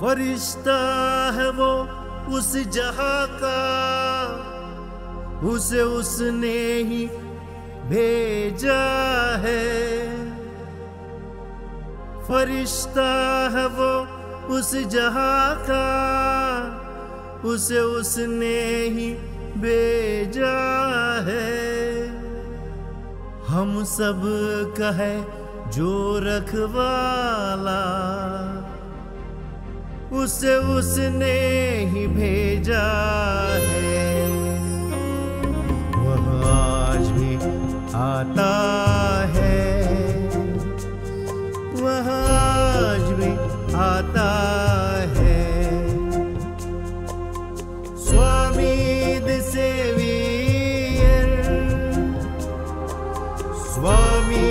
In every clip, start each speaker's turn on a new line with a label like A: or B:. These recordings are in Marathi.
A: फरिश्ता है वो उस जहां का, उसे उसने ही भेजा है। फरिश्ता है वो उस जहां का, उसे उसने ही भेजा है। हम सब का है जो रखवाला, उसे उसने ही भेजा है। वह आज भी आता है, वह आज भी आता है। Swami the saviour, Swami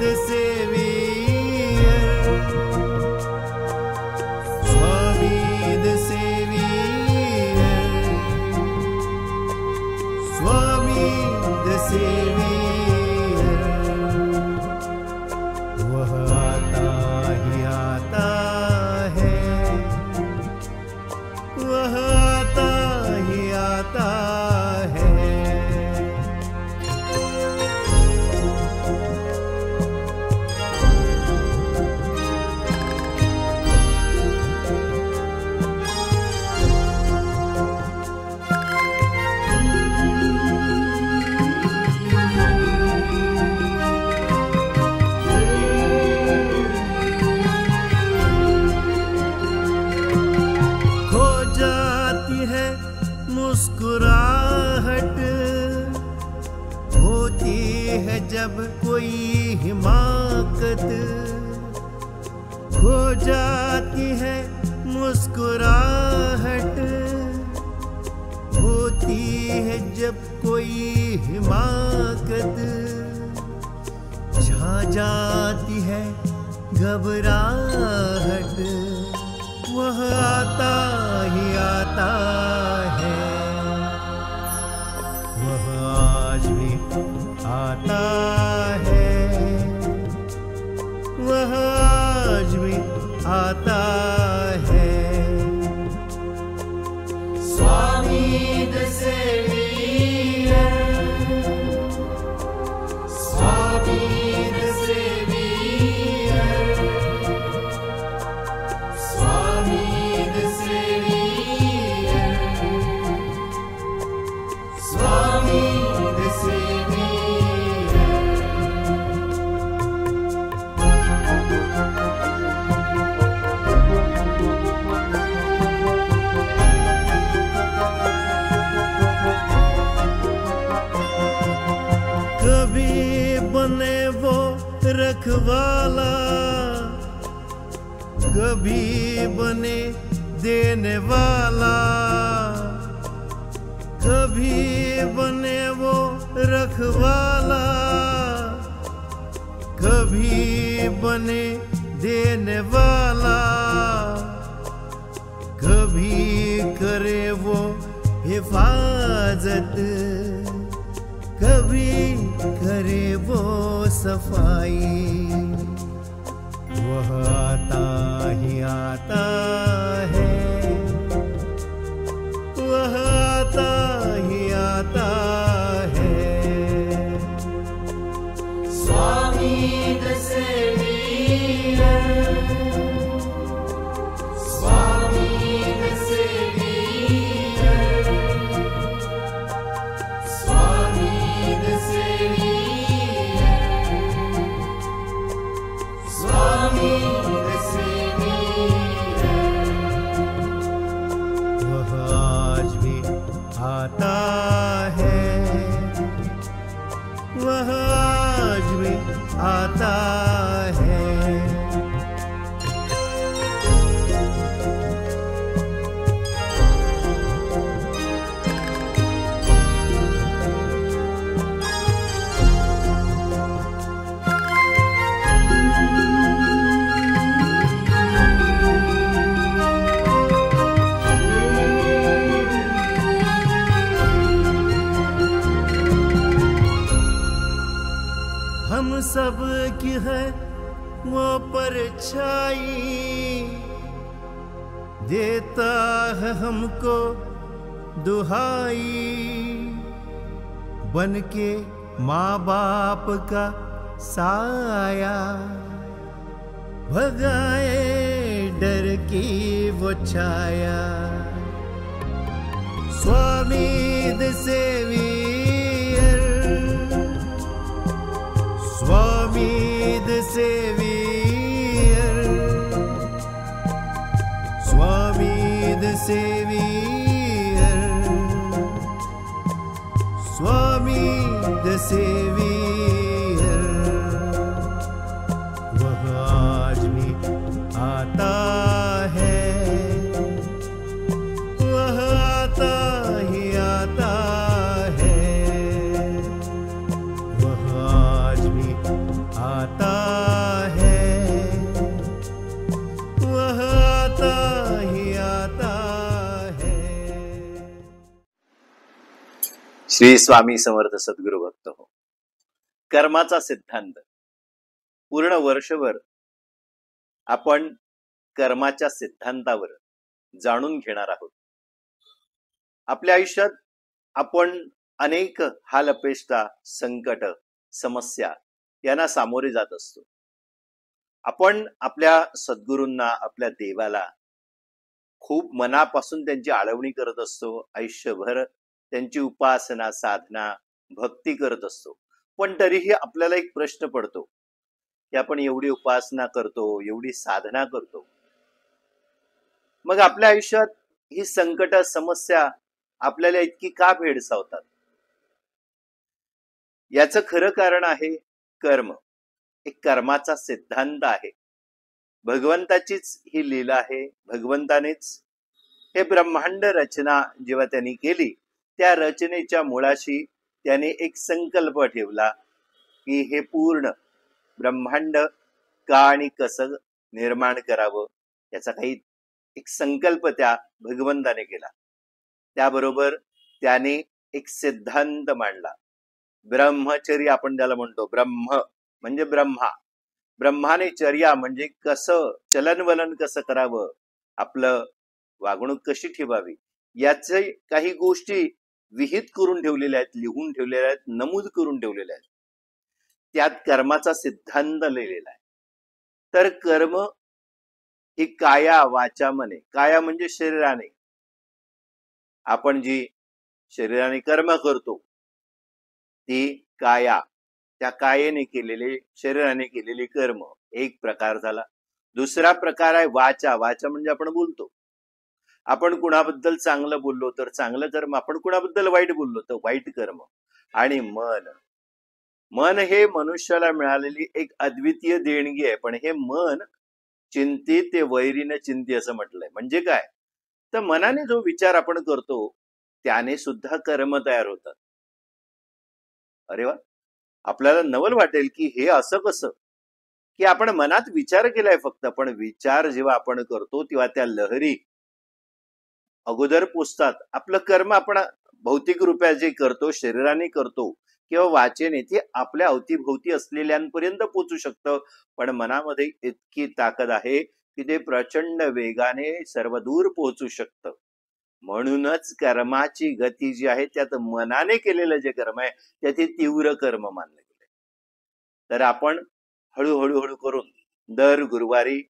A: the saviour, Swami the saviour, Swami the saviour. वह आता ही आता है, वह आता ही आता है। खो जाती है मुस्कुराहट, होती है जब कोई हिमाकत। खो जाती है मुस्कुराहट, होती है जब कोई हिमाकत। छा जाती है घबराहट, वह आता ही आता है। वह आज भी आता है, वह आज भी आता है। Swami the saviour, Swami the saviour, Swami the saviour, Swami the saviour. कभी बने वो रखवाला, कभी बने देने वाला। कभी बने वो रखवाला, कभी बने देने वाला। कभी करे वो हिफाजत, कभी करे वो सफाई। वह आता ही आता है, वह आता ही आता है। Swami the saviour, Swami the saviour, Swami the saviour, Swami the saviour. देता है हमको दुहाई, बन के माँ बाप का साया, भगाए डर की वो छाया। Swami the saviour, Swami the saviour, Swami the saviour, Swami the saviour. वह आज भी आता है, वह आता ही आता है, वह आज भी आता है, वह आता ही आता है।
B: श्री स्वामी समर्थ सद्गुरु भक्त हो. कर्माचा सिद्धांत. पूर्ण वर्षभर आपण कर्माच्या सिद्धांतावर जाणून घेणार आहोत. आपल्या आयुष्यात आपण अनेक हालअपेष्टा, संकट, समस्या यांना सामोरे जात असतो. आपण आपल्या सद्गुरूंना, आपल्या देवाला खूप मनापासून त्यांची आळवणी करत असतो. आयुष्यभर त्यांची उपासना, साधना, भक्ती करत असतो. पण तरीही आपल्याला एक प्रश्न पडतो की आपण एवढी उपासना करतो, एवढी साधना करतो, मग आपल्या आयुष्यात ही संकट, समस्या आपल्याला इतकी का भेडसावतात? याचं खरं कारण आहे कर्म. एक कर्माचा सिद्धांत आहे. भगवंताचीच ही लीला आहे. भगवंतानेच हे ब्रह्मांड रचना जेव्हा त्यांनी केली, त्या रचनेच्या मुळाशी त्याने एक संकल्प ठेवला की हे पूर्ण ब्रह्मांड का आणि कसं निर्माण करावं, याचा काही एक संकल्प त्या भगवंताने केला. त्याबरोबर त्याने एक सिद्धांत मांडला. ब्रह्मचर्य आपण त्याला म्हणतो. ब्रह्म म्हणजे ब्रह्मा. ब्रह्माने चर्या म्हणजे कसं चलनवलन कसं करावं, आपलं वागणूक कशी ठेवावी, याचे काही गोष्टी विहित करून ठेवलेल्या आहेत, लिहून ठेवलेल्या आहेत, नमूद करून ठेवलेल्या आहेत. त्यात कर्माचा सिद्धांत लिहिलेला आहे. तर कर्म ही काया वाचा मने. काया म्हणजे शरीराने. आपण जी शरीराने कर्म करतो ती काया, त्या कायेने केलेले, शरीराने केलेले कर्म एक प्रकार झाला. दुसरा प्रकार आहे वाचा. वाचा म्हणजे आपण बोलतो. आपण कुणाबद्दल चांगलं बोललो तर चांगलं कर्म, आपण कुणाबद्दल वाईट बोललो तर वाईट कर्म. आणि मन. मन हे मनुष्याला मिळालेली एक अद्वितीय देणगी आहे. पण हे मन चिंती ते वैरीने चिंती असं म्हटलंय. म्हणजे काय तर मनाने जो विचार आपण करतो त्याने सुद्धा कर्म तयार होतात. अरे वा, आपल्याला नवल वाटेल की हे असं कसं, की आपण मनात विचार केलाय फक्त, पण विचार जेव्हा आपण करतो तेव्हा त्या लहरी अगोदर पोचतात. आपलं कर्म आपण भौतिक रूपात जे करतो, शरीराने करतो किंवा वाचेने, ते आपल्या अवतीभोवती असलेल्यांपर्यंत पोचू शकतं. पण मनामध्ये इतकी ताकद आहे की ते प्रचंड वेगाने सर्व दूर पोहोचू शकतं. म्हणूनच कर्माची गती जी आहे त्यात मनाने केलेलं जे कर्म आहे त्याचे तीव्र कर्म मानले गेले. तर आपण हळूहळू करून दर गुरुवारी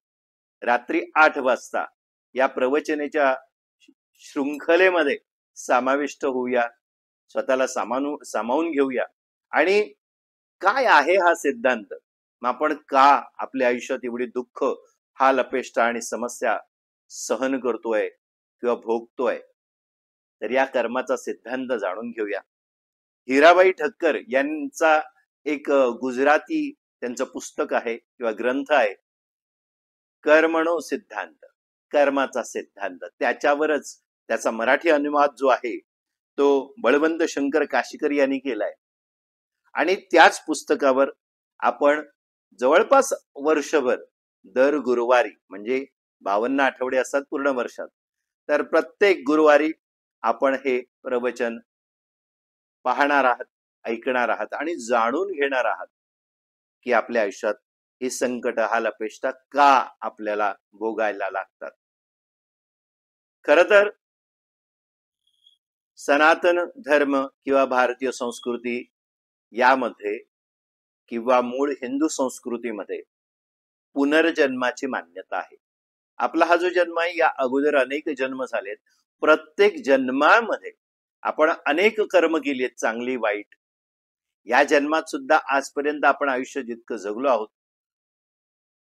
B: रात्री 8 वाजता या प्रवचनेच्या शृंखलेमध्ये समाविष्ट होऊया. स्वतःला सामावून घेऊया. आणि काय आहे हा सिद्धांत, मग आपण का आपल्या आयुष्यात एवढी दुःख, हाल, अपेष्टा आणि समस्या सहन करतोय किंवा भोगतोय, तर या कर्माचा सिद्धांत जाणून घेऊया. हिराबाई ठक्कर यांचा एक गुजराती त्यांचं पुस्तक आहे किंवा ग्रंथ आहे, कर्मणो सिद्धांत, कर्माचा सिद्धांत. त्याच्यावरच त्याचा मराठी अनुवाद जो आहे तो बळवंत शंकर काशीकर यांनी केलाय. आणि त्याच पुस्तकावर आपण जवळपास वर्षभर दर गुरुवारी, म्हणजे 52 आठवडे असतात पूर्ण वर्षात, तर प्रत्येक गुरुवारी आपण हे प्रवचन पाहणार आहात, ऐकणार आहात आणि जाणून घेणार आहात की आपल्या आयुष्यात ही संकट, हाल, अपेष्टा का आपल्याला भोगायला लागतात. खर तर सनातन धर्म किंवा भारतीय संस्कृती यामध्ये किंवा मूळ हिंदू संस्कृतीमध्ये पुनर्जन्माची मान्यता आहे. आपला हा जो जन्म आहे या अगोदर अनेक जन्म झालेत. प्रत्येक जन्मामध्ये आपण अनेक कर्म केली आहेत, चांगली वाईट. या जन्मात सुद्धा आजपर्यंत आपण आयुष्य जितकं जगलो आहोत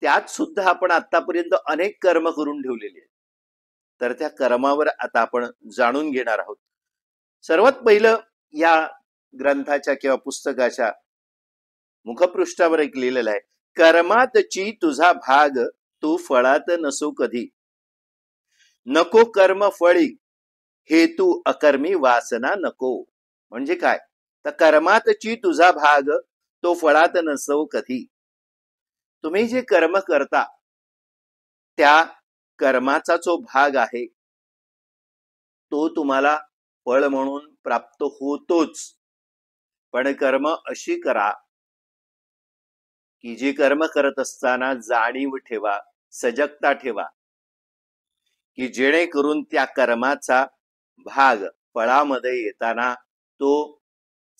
B: त्यात सुद्धा आपण आतापर्यंत अनेक कर्म करून ठेवलेली आहेत. तर त्या कर्मावर आता आपण जाणून घेणार आहोत. सर्वात पहिलं या ग्रंथाच्या किंवा पुस्तकाच्या मुखपृष्ठावर एक लिहिलेलं आहे, कर्मातची तुझा भाग तू फळात नसो कधी, नको कर्म फळी हेतू अकर्मी वासना नको. म्हणजे काय तर कर्मातची तुझा भाग तो फळात नसो कधी. तुम्ही जे कर्म करता त्या कर्माचा जो भाग आहे तो तुम्हाला फळ म्हणून प्राप्त होतोच. पण कर्म अशी करा की जी कर्म करत असताना जाणीव ठेवा, सजगता ठेवा, की जेणेकरून त्या कर्माचा भाग फळामध्ये येताना तो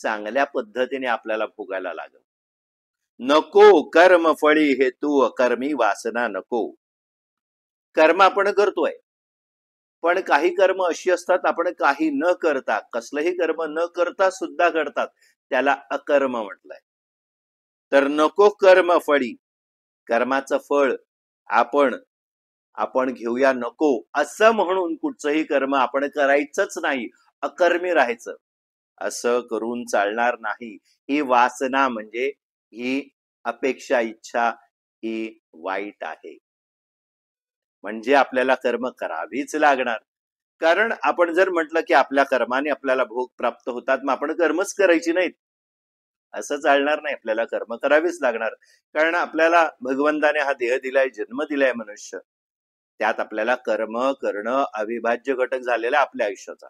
B: चांगल्या पद्धतीने आपल्याला भोगायला लागेल. नको कर्म फळी हेतू अकर्मी वासना नको. कर्म आपण करतोय पण काही कर्म अशी असतात आपण काही न करता, कसलंही कर्म न करता सुद्धा करतात, त्याला अकर्म म्हटलंय. तर नको कर्म फळी, कर्माचं फळ आपण घेऊया नको असं म्हणून कुठचंही कर्म आपण करायचंच नाही, अकर्मी राहायचं. असं करून चालणार नाही. ही वासना म्हणजे ही अपेक्षा, इच्छा ही वाईट आहे. म्हणजे आपल्याला कर्म करावीच लागणार. कारण आपण जर म्हटलं की आपल्या कर्माने आपल्याला भोग प्राप्त होतात, मग आपण कर्मच करायची नाहीत, असं चालणार नाही. आपल्याला कर्म करावीच लागणार. कारण आपल्याला भगवंताने हा देह दिलाय, जन्म दिलाय मनुष्य, त्यात आपल्याला कर्म करणं अविभाज्य घटक झालेला आपल्या आयुष्याचा.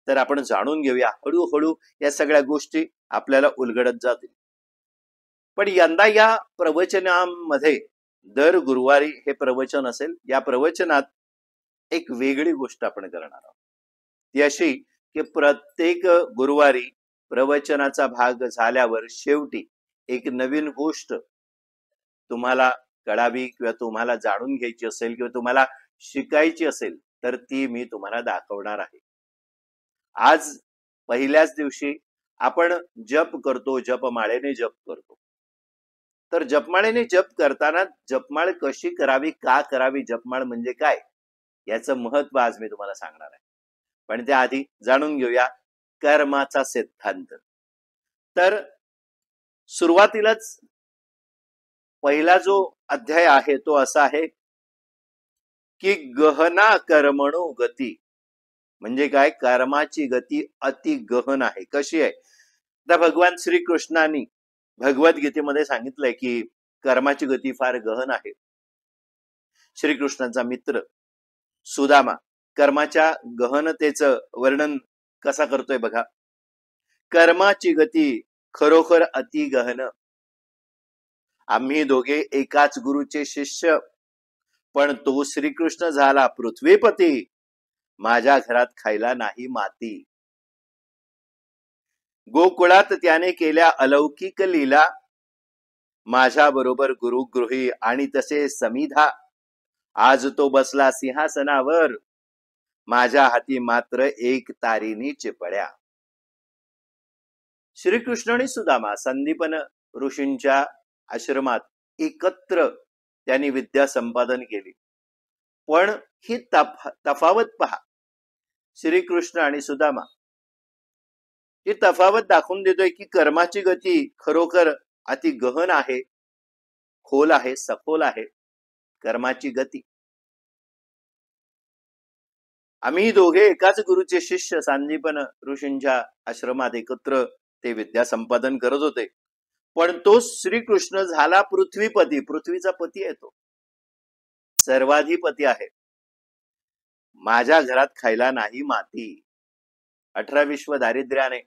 B: तर आपण जाणून घेऊया, हळूहळू या सगळ्या गोष्टी आपल्याला उलगडत जातील. पण यंदा या प्रवचनामध्ये दर गुरुवारी हे प्रवचन असेल. या प्रवचनात एक वेगळी गोष्ट आपण करणार आहोत. ती अशी की प्रत्येक गुरुवारी प्रवचनाचा भाग झाल्यावर शेवटी एक नवीन गोष्ट तुम्हाला कळावी किंवा तुम्हाला जाणून घ्यायची असेल किंवा तुम्हाला शिकायची असेल तर ती मी तुम्हाला दाखवणार आहे. आज पहिल्याच दिवशी आपण जप करतो, जपमाळेने जप करतो. तर जपमाळेने जप करताना जपमाळ कशी करावी, का करावी, जपमाळ म्हणजे काय, याचं महत्व आज मी तुम्हाला सांगणार आहे. पण त्याआधी जाणून घेऊया कर्माचा सिद्धांत. तर सुरुवातीलाच पहिला जो अध्याय आहे तो असा आहे की गहना कर्मणो गती. म्हणजे काय, कर्माची गती अति गहन आहे. कशी आहे तर भगवान श्रीकृष्णांनी भगवद्गीतेमध्ये सांगितलंय की कर्माची गती फार गहन आहे. श्रीकृष्णांचा मित्र सुदामा कर्माच्या गहनतेचं वर्णन कसा करतोय बघा. कर्माची गती खरोखर अति गहन, आम्ही दोघे एकाच गुरुचे शिष्य, पण तो श्रीकृष्ण झाला पृथ्वीपती, माझ्या घरात खायला नाही माती. गोकुळात त्याने केल्या अलौकिक लीला, माझ्या बरोबर गुरुगृही आणि तसे समिधा. आज तो बसला सिंहासनावर, माझ्या हाती मात्र एक तारीनी चिपळ्या. श्रीकृष्ण आणि सुदामा संदीपन ऋषींच्या आश्रमात एकत्र त्यांनी विद्या संपादन केली. पण ही तफावत पहा, श्रीकृष्ण आणि सुदामा ही तफावत दाखवून देतोय की कर्माची गती खरोखर अति गहन आहे, खोल आहे, सखोल आहे कर्माची गती. आम्ही दोघे एकाच गुरुचे शिष्य संदीपन ऋषींच्या आश्रमात एकत्र ते विद्या संपादन करत होते. पण तो श्रीकृष्ण झाला पृथ्वीपती, पृथ्वीचा पती आहे, तो सर्वाधिपती आहे. माझ्या घरात खायला नाही माती. 18 विश्व दारिद्र्याने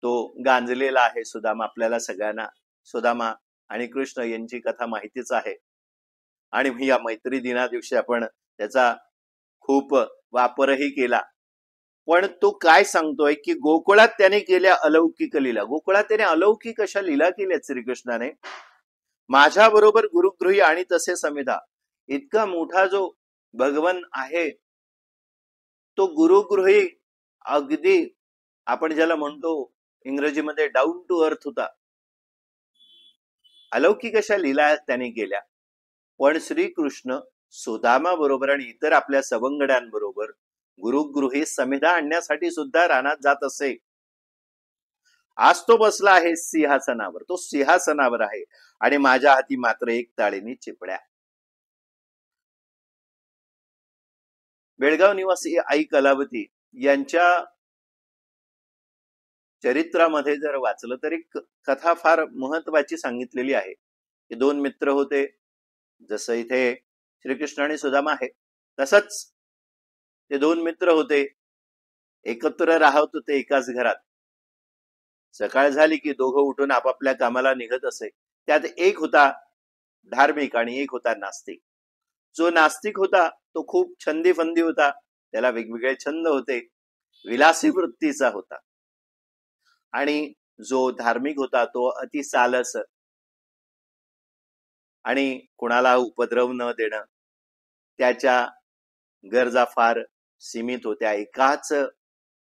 B: तो गांजलेला आहे सुदामा. आपल्याला सगळ्यांना सुदामा आणि कृष्ण यांची कथा माहितीच आहे. आणि या मैत्री दिना दिवशी आपण त्याचा खूप वापरही केला. पण तो काय सांगतोय की गोकुळात त्याने केल्या अलौकिक लीला. गोकुळात त्याने अलौकिक अशा लीला केल्या श्रीकृष्णाने. माझ्या बरोबर गुरुगृही आणि तसे समिधा. इतका मोठा जो भगवन आहे तो गुरुगृही अगदी आपण ज्याला म्हणतो इंग्रजीमध्ये डाऊन टू अर्थ होता. अलौकिक अशा लीला त्याने केल्या. पण श्रीकृष्ण सुदामा बरोबर आणि इतर आपल्या सवंगड्यांबरोबर गुरुगृही समिधा आणण्यासाठी सुद्धा रानात जात असे. आज तो बसला आहे सिंहासनावर. तो सिंहासनावर आहे आणि माझ्या हाती मात्र एक ताळीनी चिपड्या. बेळगाव निवासी आई कलावती यांच्या चरित्रामध्ये जर वाचलं तर एक कथा फार महत्वाची सांगितलेली आहे. हे दोन मित्र होते. जसं इथे श्रीकृष्ण आणि सुदामा आहे तसंच ते दोन मित्र होते. एकत्र राहत होते एकाच घरात. सकाळ झाली की दोघं उठून आपापल्या कामाला निघत असे. त्यात एक होता धार्मिक आणि एक होता नास्तिक. जो नास्तिक होता तो खूप छंदी फंदी होता. त्याला वेगवेगळे छंद होते. विलासी वृत्तीचा होता. आणि जो धार्मिक होता तो अति सालस आणि कुणाला उपद्रव न देणं. त्याच्या गरजा फार सीमित होत्या. एकाच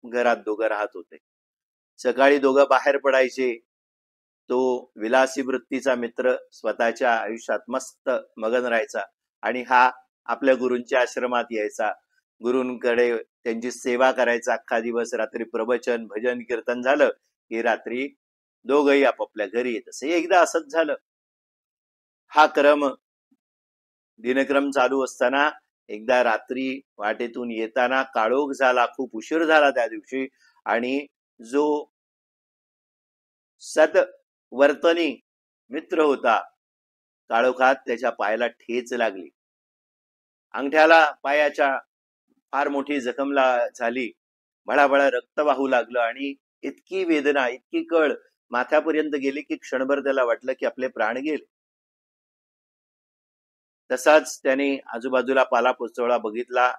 B: घरात दोघं राहत होते. सकाळी दोघं बाहेर पडायचे. तो विलासी वृत्तीचा मित्र स्वतःच्या आयुष्यात मस्त मगन राहायचा आणि हा आपल्या गुरूंच्या आश्रमात यायचा. गुरूंकडे त्यांची सेवा करायचा अख्खा दिवस. रात्री प्रवचन भजन कीर्तन झालं की रात्री दोघंही आपापल्या घरी येत असे. एकदा असंच झालं. हा दिनक्रम चालू असताना एकदा रात्री वाटेतून येताना काळोख झाला. खूप उशीर झाला त्या दिवशी आणि जो सद्वर्तनी मित्र होता काळोखात त्याच्या पायाला ठेच लागली. अंगठ्याला पायाच्या फार मोठी जखम झाली. भळाभळा रक्त वाहू लागलं आणि इतकी वेदना इतकी कळ माथ्यापर्यंत गेली की क्षणभर त्याला वाटलं की आपले प्राण गेले. तसाच त्याने आजूबाजूला पाला पोचवळा बघितला,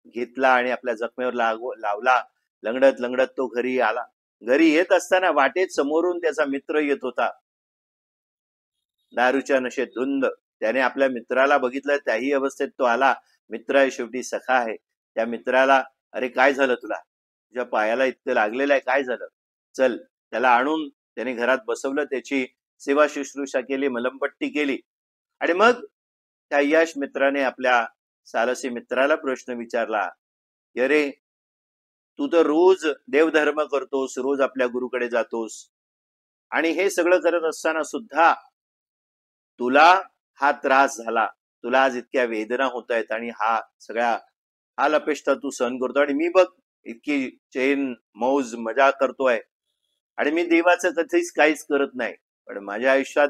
B: घेतला आणि आपल्या जखमेवर लावला. लंगडत लंगडत तो घरी आला. घरी येत असताना वाटेत समोरून त्याचा मित्र येत होता. दारूच्या नशेत धुंद. त्याने आपल्या मित्राला बघितलं. त्याही अवस्थेत तो आला. मित्र आहे शेवटी, सखा आहे. त्या मित्राला अरे काय झालं तुला? तुझ्या पायाला इतकं लागलेलं आहे, काय झालं? चल. त्याला आणून त्याने घरात बसवलं. त्याची सेवा शुश्रूषा केली, मलमपट्टी केली आणि मग त्या यश मित्राने आपल्या सारसी मित्राला प्रश्न विचारला, अरे तू तर रोज देवधर्म करतोस, रोज आपल्या गुरुकडे जातोस आणि हे सगळं करत असताना सुद्धा तुला हा त्रास झाला, तुला आज इतक्या वेदना होत आहेत आणि हा सगळ्या हालअपेष्टा तू सहन करतो आणि मी बघ इतकी चैन मौज मजा करतोय आणि मी देवाचं कधीच काहीच करत नाही, पण माझ्या आयुष्यात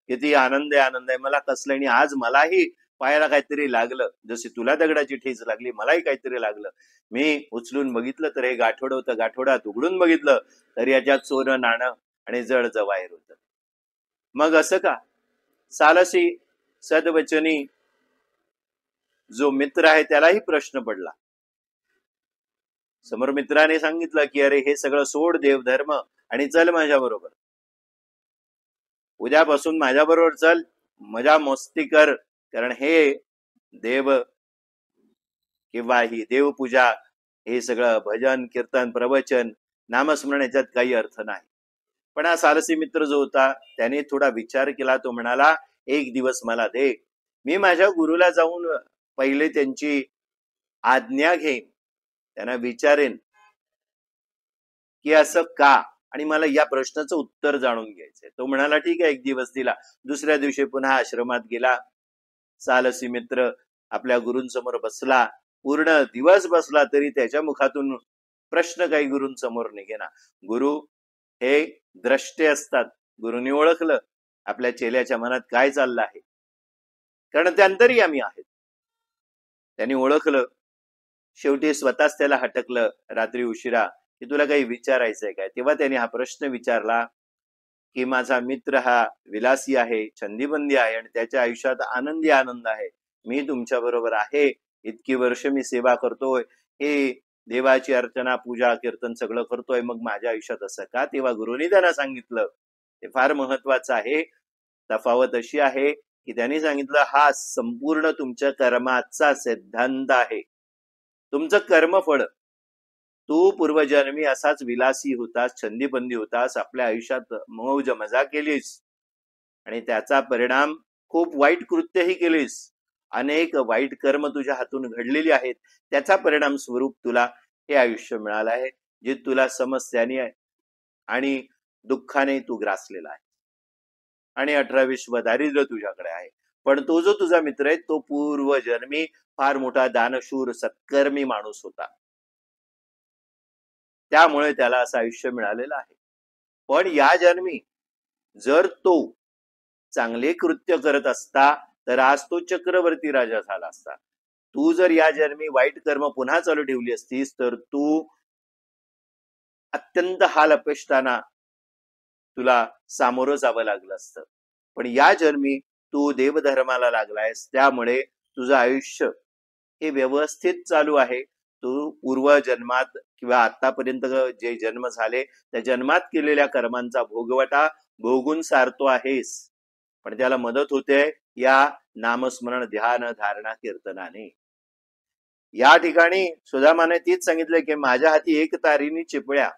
B: किती आनंद आहे. मला कसलं आणि आज मलाही पायाला काहीतरी लागलं. जशी तुला दगडाची ठेच लागली मलाही काहीतरी लागलं. मी उचलून बघितलं तर हे गाठोडं होतं. गाठोड्यात उघडून बघितलं तर याच्यात सोनं नाणं आणि जड जवाहीर होतं. मग असं का? सालसी सद्वचनी जो मित्र आहे त्यालाही प्रश्न पडला. समोर मित्राने सांगितलं की अरे हे सगळं सोड देवधर्म आणि चल माझ्या बरोबर. उद्यापासून माझ्या बरोबर चल, मजा मस्ती कर, कारण हे देव किंवा ही देवपूजा हे सगळं भजन कीर्तन प्रवचन नामस्मरण याच्यात काही अर्थ नाही. पण हा सारसी मित्र जो होता त्याने थोडा विचार केला. तो म्हणाला एक दिवस मला दे, मी माझ्या गुरुला जाऊन पहिले त्यांची आज्ञा घेईन, त्यांना विचारेन की असं का आणि मला या प्रश्नाचं उत्तर जाणून घ्यायचंय. तो म्हणाला ठीक आहे. एक दिवस दिला. दुसऱ्या दिवशी पुन्हा आश्रमात गेला. सालसी मित्र आपल्या गुरूंसमोर बसला. पूर्ण दिवस बसला तरी त्याच्या मुखातून प्रश्न काही गुरूंसमोर निघेना. गुरु हे द्रष्टे असतात. गुरुनी ओळखलं आपल्या चेल्याच्या मनात काय चाललं आहे, कारण ते अंतर्यामी आहेत. त्यांनी ओळखलं. शेवटी स्वतःच त्याला हटकलं रात्री उशिरा की तुला काही विचारायचंय काय? तेव्हा त्याने हा प्रश्न विचारला की माझा मित्र हा विलासी आहे, छंदीबंदी आहे आणि त्याच्या आयुष्यात आनंदी आनंद आहे. मी तुमच्या बरोबर आहे इतकी वर्ष मी सेवा करतोय, हे देवाची अर्चना पूजा कीर्तन सगळं करतोय, मग माझ्या आयुष्यात असं का? तेव्हा गुरुनी त्यांना सांगितलं, ते फार महत्वाचं आहे. तफावत अशी आहे की त्यांनी सांगितलं, हा संपूर्ण तुमच्या कर्माचा सिद्धांत आहे. तुमचं कर्मफळ, तू पूर्वजन्मी असाच विलासी होतास, छंदीपंदी होतास, आपल्या आयुष्यात मौज मजा केलीस आणि त्याचा परिणाम खूप वाईट कृत्यही केलीस, अनेक वाईट कर्म तुझ्या हातून घडलेली आहेत, त्याचा परिणाम स्वरूप तुला हे आयुष्य मिळालं आहे, जे तुला समस्याने आणि दुःखाने तू ग्रासलेला आहे आणि 18-20 दारिद्र्य तुझ्याकडे आहे. पण तो जो तुझा मित्र आहे तो पूर्वजन्मी फार मोठा दानशूर सत्कर्मी माणूस होता, त्यामुळे त्याला असं आयुष्य मिळालेलं आहे. पण या जन्मी जर तो चांगले कृत्य करत असता तर आज तो चक्रवर्ती राजा झाला असता. तू जर या जन्मी वाईट कर्म पुन्हा चालू ठेवली असतीस तर तू अत्यंत हाल अपेष्टाना तुला सामोरं जावं लागलं असतं. पण या जन्मी तू देवधर्माला लागलायस, त्यामुळे तुझं आयुष्य हे व्यवस्थित चालू आहे. तू पूर्वजन्मात किंवा आतापर्यंत जे जन्म झाले त्या जन्मात केलेल्या कर्मांचा भोगवटा भोगून सारतो आहेस, पण त्याला मदत होते या नामस्मरण ध्यान धारणा कीर्तनाने. या ठिकाणी सुदामाने तीच सांगितलं की माझ्या हाती एक तारीनी चिपळ्या,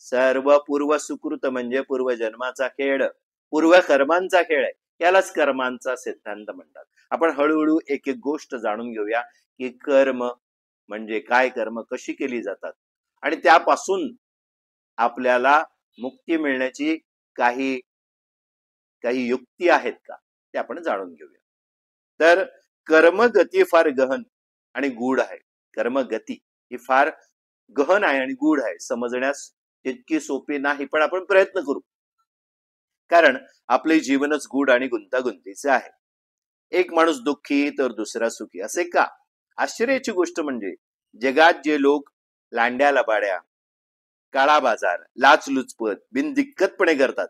B: सर्व पूर्व सुकृत म्हणजे पूर्वजन्माचा खेळ, पूर्व कर्मांचा खेळ आहे, यालाच कर्मांचा सिद्धांत म्हणतात. आपण हळूहळू एक एक गोष्ट जाणून घेऊया की कर्म म्हणजे काय, कर्म कशी केली जातात आणि त्यापासून आपल्याला मुक्ती मिळण्याची काही काही युक्ती आहेत का ते आपण जाणून घेऊया. तर कर्मगती फार गहन आणि गूढ आहे. कर्मगती ही फार गहन आहे आणि गूढ आहे, समजण्यास तितकी सोपी नाही, पण आपण प्रयत्न करू, कारण आपले जीवनच गूढ आणि गुंतागुंतीचे आहे. एक माणूस दुःखी तर दुसरा सुखी, असे का? आश्चर्याची गोष्ट म्हणजे जगात जे लोक लांड्या लबाड्या, काळा बाजार, लाचलुचपत, बिनदिक्कतपणे करतात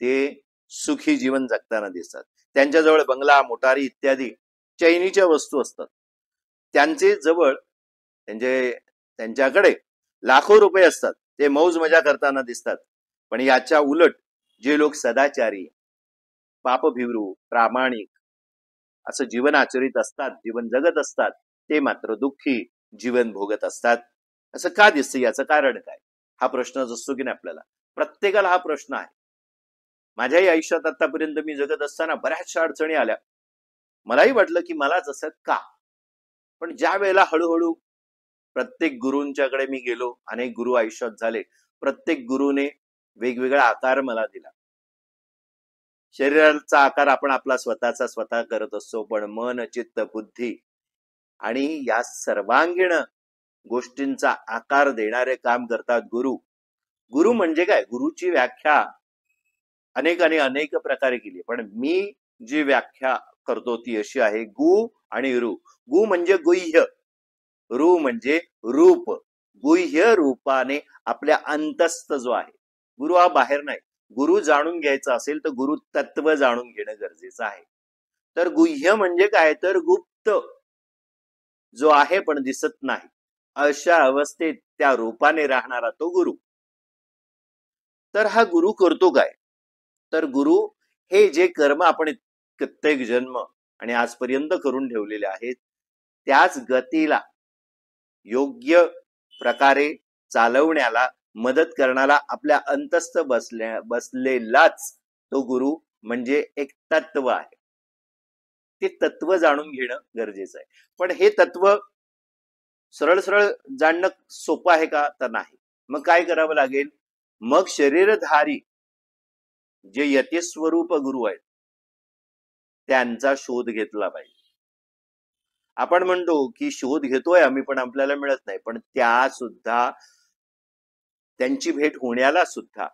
B: ते सुखी जीवन जगताना दिसतात. त्यांच्याजवळ बंगला, मोटारी इत्यादी चैनीच्या वस्तू असतात. त्यांचे जवळ त्यांच्याकडे लाखो रुपये असतात, ते मौज मजा करताना दिसतात. पण याच्या उलट जे लोक सदाचारी, पापभिवरू, प्रामाणिक असं जीवन आचरित असतात, जीवन जगत असतात, ते मात्र दुःखी जीवन भोगत असतात. असं का दिसतं? याचं कारण काय? हा प्रश्न असतो की नाही आपल्याला, प्रत्येकाला हा प्रश्न आहे. माझ्याही आयुष्यात आतापर्यंत मी जगत असताना बऱ्याचशा अडचणी आल्या. मलाही वाटलं की मलाच असं का. पण ज्या वेळेला हळूहळू प्रत्येक गुरूंच्याकडे मी गेलो, अनेक गुरु आयुष्यात झाले, प्रत्येक गुरुने वेगवेगळा आकार मला दिला. शरीराचा आकार आपण आपला स्वतःचा स्वतः करत असतो, पण मन, चित्त, बुद्धी आणि या सर्वांगीण गोष्टींचा आकार देणारे काम करतात गुरु. गुरु म्हणजे काय? गुरुची व्याख्या अनेक प्रकारे केली, पण मी जी व्याख्या करतो ती अशी आहे, गु आणि रू. गु म्हणजे गुह्य, रू म्हणजे रूप. गुह्य रूपाने आपल्या अंतस्थ जो आहे, गुरु हा बाहेर नाही. गुरु जाणून घ्यायचा असेल तर गुरु तत्व जाणून घेणं गरजेचं आहे. तर गुह्य म्हणजे काय? तर गुप्त जो आहे पण दिसत नाही, अशा अवस्थेत त्या रूपाने राहणारा तो गुरु. तर हा गुरु करतो काय? तर गुरु हे जे कर्म आपण कित्येक जन्म आणि आजपर्यंत करून ठेवलेले आहेत, त्याच गतीला योग्य प्रकारे चालवण्याला मदत करणारा आपल्या अंतस्थ बसलेलाच तो गुरु म्हणजे एक तत्व आहे. ते तत्व जाणून घेणं गरजेचं आहे. पण हे तत्व सरळ सरळ जाणणं सोपं आहे का? तर नाही. मग काय करावं लागेल? मग शरीरधारी जे यतिस्वरूप गुरु आहेत त्यांचा शोध घेतला पाहिजे. आपण म्हणतो की शोध घेतोय आम्ही, पण आपल्याला मिळत नाही. पण त्या सुद्धा, त्यांची भेट होण्याला सुद्धा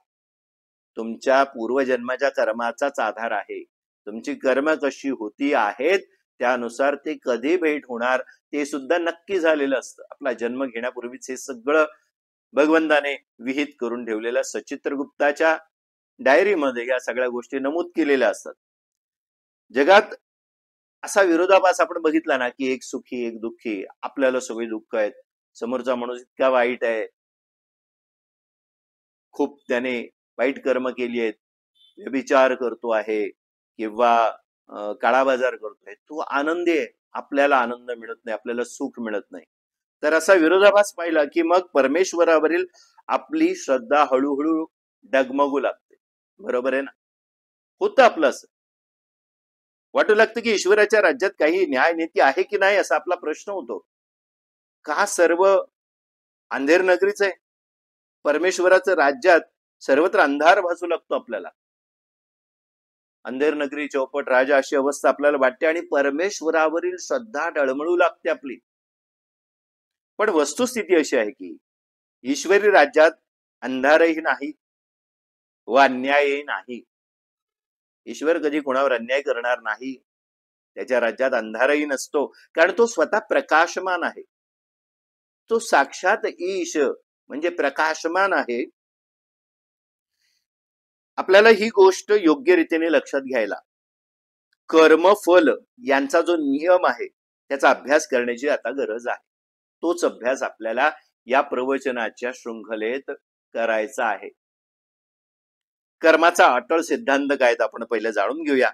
B: तुमच्या पूर्वजन्माच्या कर्माचाच आधार आहे. तुमची कर्म कशी होती आहेत त्यानुसार ते कधी भेट होणार ते सुद्धा नक्की झालेलं असतं. आपला जन्म घेण्यापूर्वीच हे सगळं भगवंताने विहित करून ठेवलेल्या सचित्रगुप्ताच्या डायरीमध्ये या सगळ्या गोष्टी नमूद केलेल्या असतात. जगात असा विरोधाभास आपण बघितला ना, की एक सुखी एक दुःखी, आपल्याला सगळे दुःख आहेत, समोरचा माणूस इतका वाईट आहे, खूप त्याने वाईट कर्म केली आहेत, व्यभिचार करतो आहे किंवा काळा बाजार करतोय, तो आनंदी आहे, आपल्याला आनंद मिळत नाही, आपल्याला सुख मिळत नाही. तर असा विरोधाभास पाहिला की मग परमेश्वरावरील आपली श्रद्धा हळूहळू डगमगू लागते. बरोबर आहे ना? होतं आपलं असं. वाटू लागतं की ईश्वराच्या राज्यात काही न्याय नीती आहे की नाही, असा आपला प्रश्न होतो. का सर्व अंधेर नगरीच आहे? परमेश्वराच्या राज्यात सर्वत्र अंधार भासू लागतो आपल्याला. अंधेर नगरी चौपट राजा अशी अवस्था आपल्याला वाटते आणि परमेश्वरावरील श्रद्धा डळमळू लागते आपली. पण वस्तुस्थिती अशी आहे की ईश्वरी राज्यात अंधारही नाही व अन्यायही नाही. ईश्वर कधी कोणावर अन्याय करणार नाही. त्याच्या राज्यात अंधारही नसतो, कारण तो स्वतः प्रकाशमान आहे. तो साक्षात ईश म्हणजे प्रकाशमान आहे. आपल्याला ही गोष्ट योग्य रीतीने लक्षात घ्यायला कर्म फल यांचा जो नियम आहे त्याचा अभ्यास करण्याची आता गरज आहे. तोच अभ्यास आपल्याला या प्रवचनाच्या शृंखलेत करायचा आहे. कर्माचा अटळ सिद्धांत काय आपण पहिले जाणून घेऊया.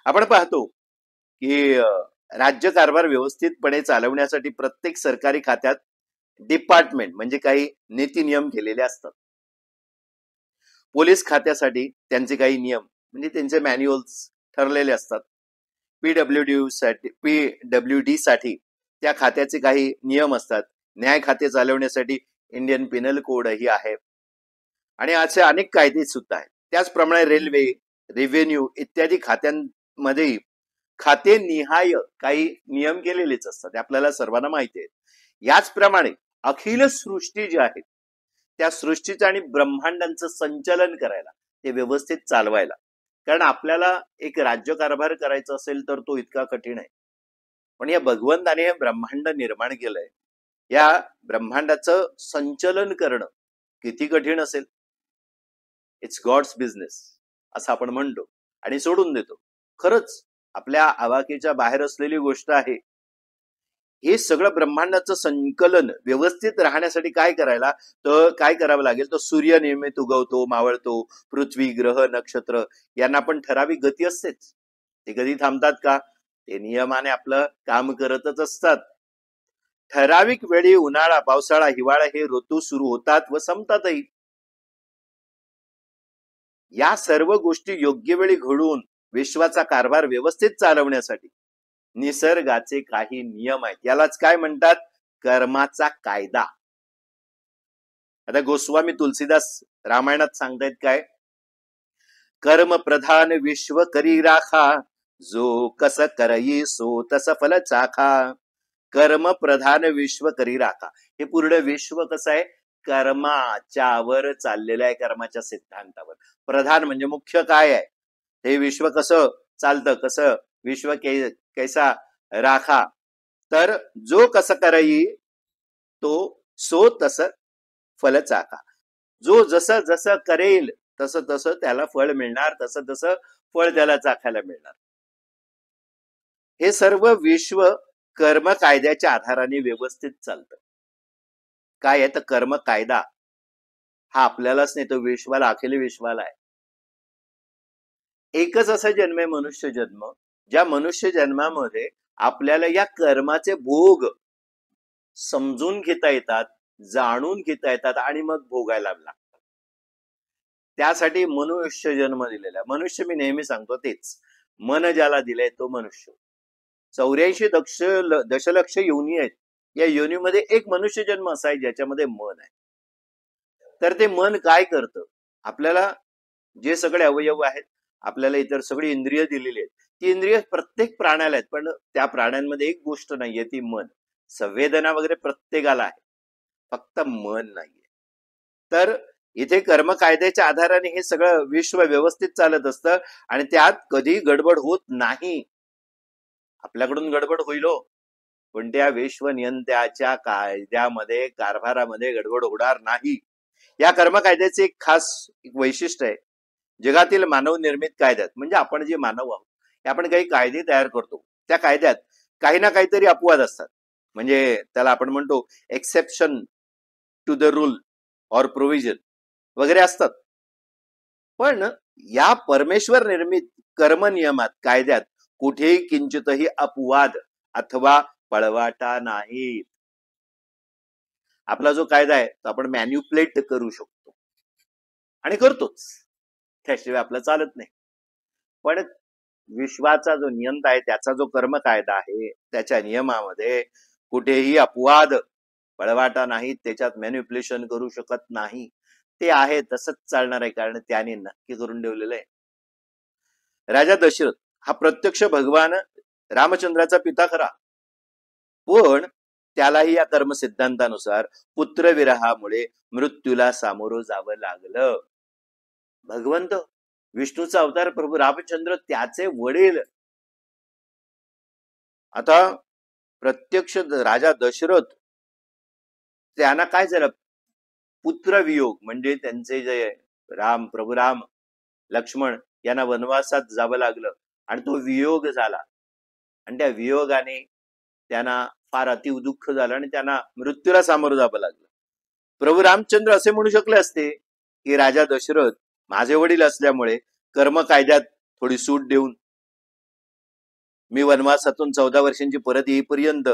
B: आपण पाहतो की राज्यकारभार व्यवस्थितपणे चालवण्यासाठी प्रत्येक सरकारी खात्यात डिपार्टमेंट म्हणजे काही नीती नियम केलेले असतात. पोलीस खात्यासाठी त्यांचे काही नियम म्हणजे त्यांचे मॅन्युअल्स ठरलेले असतात. पीडब्ल्यूडी साठी त्या खात्याचे काही नियम असतात. न्याय खाते चालवण्यासाठी इंडियन पिनल कोड ही आहे आणि असे अनेक कायदे सुद्धा आहेत. त्याचप्रमाणे रेल्वे, रेव्हेन्यू इत्यादी खात्यांमध्ये खाते निहाय काही नियम केलेलेच असतात, आपल्याला सर्वांना माहिती आहे. याचप्रमाणे अखिल सृष्टी जी आहे त्या सृष्टीचं आणि ब्रह्मांडांचं संचलन करायला, ते व्यवस्थित चालवायला, कारण आपल्याला एक राज्यकारभार करायचा असेल तर तो इतका कठीण आहे. पण या भगवंताने हे ब्रह्मांड निर्माण केलंय, या ब्रह्मांडाचं संचलन करणं किती कठीण असेल. इट्स गॉड्स बिझनेस असं आपण म्हणतो आणि सोडून देतो. खरंच आपल्या आवाकीच्या बाहेर असलेली गोष्ट आहे. हे सगळं ब्रह्मांडाचं संकलन व्यवस्थित राहण्यासाठी काय करावं लागेल, तर सूर्य नियमित उगवतो, मावळतो, पृथ्वी, ग्रह, नक्षत्र यांना पण ठराविक गती असतेच. ते कधी थांबतात का? ते नियमाने आपलं काम करतच असतात. ठराविक वेळी उन्हाळा, पावसाळा, हिवाळा हे ऋतू सुरू होतात व संपतातही. या सर्व गोष्टी योग्य वेळी घडून विश्वाचा कारभार व्यवस्थित चालवण्यासाठी निसर्गाचे काही नियम आहेत. यालाच काय म्हणतात? कर्माचा कायदा. आता गोस्वामी तुलसीदास रामायणात सांगतायत काय? कर्म प्रधान विश्व करी राखा, जो कस करई सो तस फल चाखा. कर्म प्रधान विश्व करी राखा. हे पूर्ण विश्व कसं आहे? कर्माच्यावर चाललेलं आहे, कर्माच्या सिद्धांतावर. प्रधान म्हणजे मुख्य काय आहे, हे विश्व कसं चालतं, कसं विश्व कैसा राखा, तर जो कसं करई तो सो तस फल चाखा. जो जसं जसं करेल तसं तसं त्याला फळ मिळणार, तसं तसं फळ त्याला चाखायला मिळणार. हे सर्व विश्व कर्म कायद्याच्या आधाराने व्यवस्थित चालतं. काय आहे तर कर्म कायदा हा आपल्यालाच नाही, तो विश्वाला, अखिल विश्वाला आहे. एकच असा जन्म आहे मनुष्य जन्म, ज्या मनुष्य जन्मामध्ये आपल्याला या कर्माचे भोग समजून घेता येतात, जाणून घेता येतात आणि मग भोगायला लागतात. त्यासाठी मनुष्य जन्म दिलेला आहे. मनुष्य मी नेहमी सांगतो तेच, मन ज्याला दिलंय तो मनुष्य. 84 दशलक्ष योनी आहेत. या योनीमध्ये एक मनुष्य जन्म असा आहे ज्याच्यामध्ये मन आहे. तर ते मन काय करतं? आपल्याला जे सगळे अवयव आहेत, आपल्याला इतर सगळी इंद्रिय दिलेली आहेत, ती इंद्रिय प्रत्येक प्राण्याला आहेत, पण त्या प्राण्यांमध्ये एक गोष्ट नाहीये, ती मन. संवेदना वगैरे प्रत्येकाला आहे, फक्त मन नाहीये. तर इथे कर्म कायद्याच्या आधाराने हे सगळं विश्व व्यवस्थित चालत असतं आणि त्यात कधी गडबड होत नाही. आपल्याकडून गडबड होईल हो, पण त्या विश्व नियंत्याच्या कायद्यामध्ये, कारभारामध्ये गडबड होणार नाही. या कर्म कायद्याचे एक खास वैशिष्ट्य आहे. जगातील मानव निर्मित कायद्यात, म्हणजे आपण जे मानव आहोत, आपण काही कायदे तयार करतो. त्या कायद्यात काही ना काहीतरी अपवाद असतात. म्हणजे त्याला आपण म्हणतो exception to the rule or provision वगैरे असतात. पण या परमेश्वर निर्मित कर्म नियमात कायद्यात कुठेही किंचितही अपवाद अथवा पळवाटा नाही. आपला जो कायदा आहे तो आपण मॅन्युप्लेट करू शकतो आणि करतोच, त्याशिवाय आपलं चालत नाही. पण विश्वाचा जो नियंता आहे त्याचा जो कर्म कायदा आहे त्याच्या नियमामध्ये कुठेही अपवाद पळवाटा नाही, त्याच्यात मॅन्युप्युलेशन करू शकत नाही. ते आहे तसंच चालणार आहे, कारण त्याने नक्की करून ठेवलेलं आहे. राजा दशरथ हा प्रत्यक्ष भगवान रामचंद्राचा पिता खरा, पण त्यालाही या कर्म सिद्धांतानुसार पुत्रविरहामुळे मृत्यूला सामोरं जावं लागलं. भगवंत विष्णूचा अवतार प्रभू रामचंद्र त्याचे वडील, आता प्रत्यक्ष राजा दशरथ त्यांना काय झालं, पुत्रवियोग म्हणजे त्यांचे जे प्रभू राम लक्ष्मण यांना वनवासात जावं लागलं आणि तो वियोग झाला आणि त्या वियोगाने त्यांना फार अति दुःख झालं आणि त्यांना मृत्यूला सामोरं जावं लागलं. प्रभू रामचंद्र असे म्हणू शकले असते की राजा दशरथ माझे वडील असल्यामुळे कर्म कायद्यात थोडी सूट देऊन मी वनवासातून 14 वर्षांची परत येईपर्यंत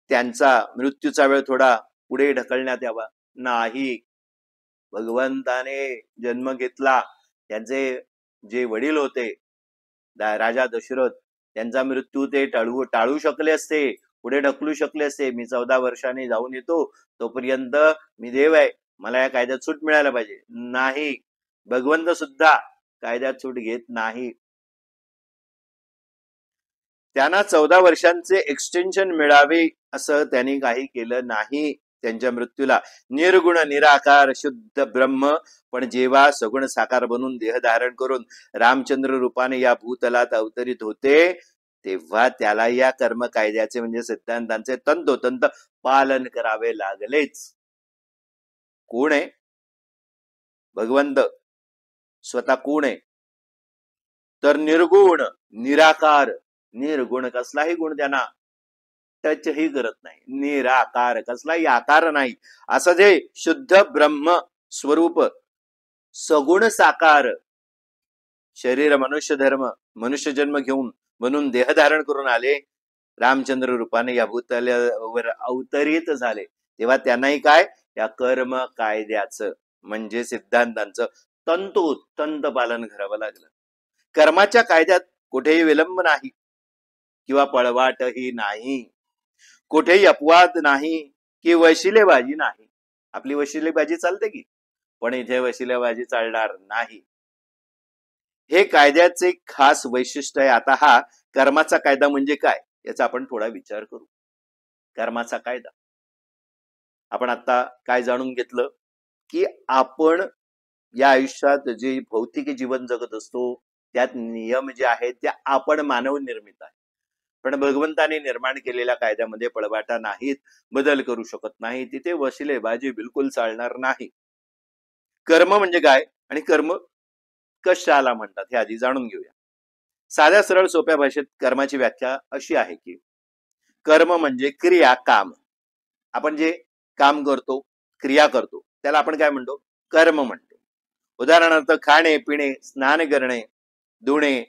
B: त्यांचा मृत्यूचा वेळ थोडा पुढे ढकलण्यात यावा. नाही, भगवंताने जन्म घेतला, त्यांचे जे वडील होते राजा दशरथ त्यांचा मृत्यू ते टाळू शकले असते, पुढे ढकलू शकले असते. मी 14 वर्षांनी जाऊन येतो, तोपर्यंत मी देव आहे, मला या कायद्यात सूट मिळायला पाहिजे. नाही, भगवंत सुद्धा कायद्यात सूट घेत नाही. त्यांना 14 वर्षांचे एक्सटेन्शन मिळावे असं त्यांनी काही केलं नाही. त्यांच्या मृत्यूला निर्गुण निराकार शुद्ध ब्रह्म पण जेव्हा सगुण साकार बनून देह धारण करून रामचंद्र रूपाने या भूतलात अवतरित होते, तेव्हा त्याला या कर्म कायद्याचे म्हणजे सिद्धांतांचे तंतोतंत पालन करावे लागलेच. कोण आहे भगवंत? स्वतः कोण आहे तर निर्गुण निराकार. निर्गुण कसलाही गुण त्यांना टचही करत नाही, निराकार कसलाही आकार नाही असं जे शुद्ध ब्रह्म स्वरूप सगुण साकार शरीर मनुष्य धर्म मनुष्य जन्म घेऊन म्हणून देह धारण करून आले, रामचंद्र रूपाने या भूतलावर अवतरित झाले, तेव्हा त्यांनाही काय या कर्म कायद्याचं म्हणजे सिद्धांतांचं तंतोतंत पालन करावं लागलं. कर्माच्या कायद्यात कुठेही विलंब नाही किंवा पळवाटही नाही, कुठेही अपवाद नाही की वशिलेबाजी नाही. आपली वशिलेबाजी चालते की, पण इथे वशिलेबाजी चालणार नाही. हे कायद्याचे खास वैशिष्ट्य आहे. आता हा कर्माचा कायदा म्हणजे काय याचा आपण थोडा विचार करू. कर्माचा कायदा आपण आता काय जाणून घेतलं की आपण या आयुष्यात जे भौतिक जीवन जगत असतो त्यात नियम जे आहेत त्या आपण मानव निर्मित आहे, पण भगवंताने निर्माण केलेल्या कायद्यामध्ये पळवाटा नाहीत, बदल करू शकत नाही, तिथे वशिलेबाजी बिलकुल चालणार नाही. कर्म म्हणजे काय आणि कर्म कशाला म्हणतात हे आधी जाणून घेऊया. साध्या सरळ सोप्या भाषेत कर्माची व्याख्या अशी आहे की कर्म म्हणजे क्रिया काम. आपण जे काम करतो क्रिया करतो त्याला आपण काय म्हणतो, कर्म म्हणतो. उदाहरणार्थ खाणे पिणे स्नान करणे धुणे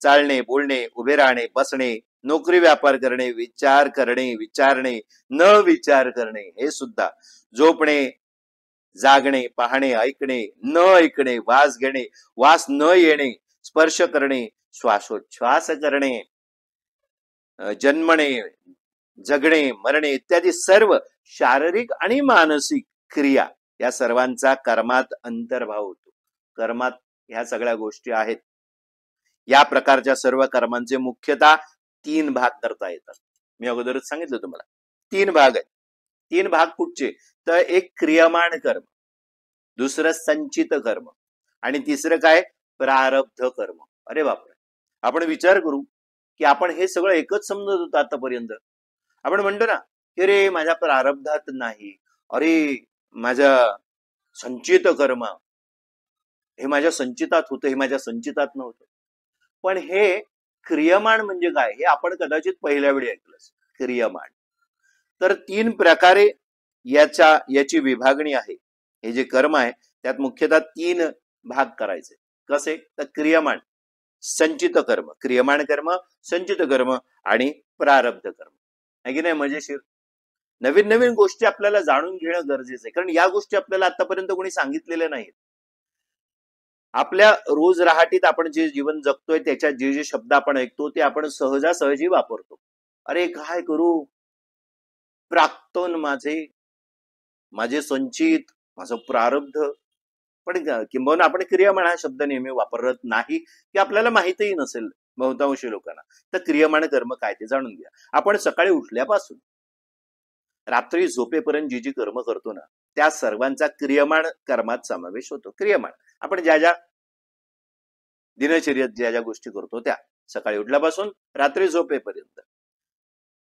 B: चालणे बोलणे उभे राहणे बसणे नोकरी व्यापार करणे विचार करणे विचारणे न विचार करणे हे सुद्धा, झोपणे जागणे पाहणे ऐकणे न ऐकणे वास घेणे वास न येणे स्पर्श करणे श्वासोच्छ्वास करणे जन्मणे जगणे मरणे इत्यादी सर्व शारीरिक आणि मानसिक क्रिया या सर्वांचा कर्मात अंतर्भाव होतो. कर्मात ह्या सगळ्या गोष्टी आहेत. या प्रकारच्या सर्व कर्मांचे मुख्यतः 3 भाग करता येतात. मी अगोदरच सांगितलं तुम्हाला 3 भाग आहेत. 3 भाग कुठचे तर एक क्रियमाण कर्म, दुसरं संचित कर्म आणि तिसरं काय प्रारब्ध कर्म. अरे बापरे, आपण विचार करू की आपण हे सगळं एकच समजत होतो आतापर्यंत. आपण म्हणतो ना की अरे माझ्या प्रारब्धात नाही, अरे माझ्या संचित कर्म हे माझ्या संचितात होतं, हे माझ्या संचितात नव्हतं. पण हे क्रियमाण म्हणजे काय हे आपण कदाचित पहिल्या वेळी ऐकलं असेल. क्रियमाण तर 3 प्रकारे याची विभागणी आहे. हे जे कर्म आहे त्यात मुख्यतः 3 भाग करायचे. कसे? तर क्रियमाण, संचित कर्म, क्रियमाण कर्म, संचित कर्म आणि प्रारब्ध कर्म. आहे की नाही मजेशीर? नवीन नवीन गोष्टी आपल्याला जाणून घेणं गरजेचं आहे, कारण या गोष्टी आपल्याला आतापर्यंत कोणी सांगितलेल्या नाहीत. आपल्या रोज राहाटीत आपण जे जीवन जगतोय त्याच्यात जे जे शब्द आपण ऐकतो ते आपण सहजासहजी वापरतो. अरे काय करू, प्राक्तन माझे संचित, माझं प्रारब्ध. पण किंबहुना आपण क्रियमाण हा शब्द नेहमी वापरत नाही, की आपल्याला माहितही नसेल बहुतांशी लोकांना. तर क्रियमाण कर्म काय ते जाणून घ्या. आपण सकाळी उठल्यापासून रात्री झोपेपर्यंत जी जी कर्म करतो ना त्या सर्वांचा क्रियमाण कर्मात समावेश होतो. क्रियमाण आपण ज्या ज्या दिनचर्येत ज्या ज्या गोष्टी करतो त्या सकाळी उठल्यापासून रात्री झोपेपर्यंत,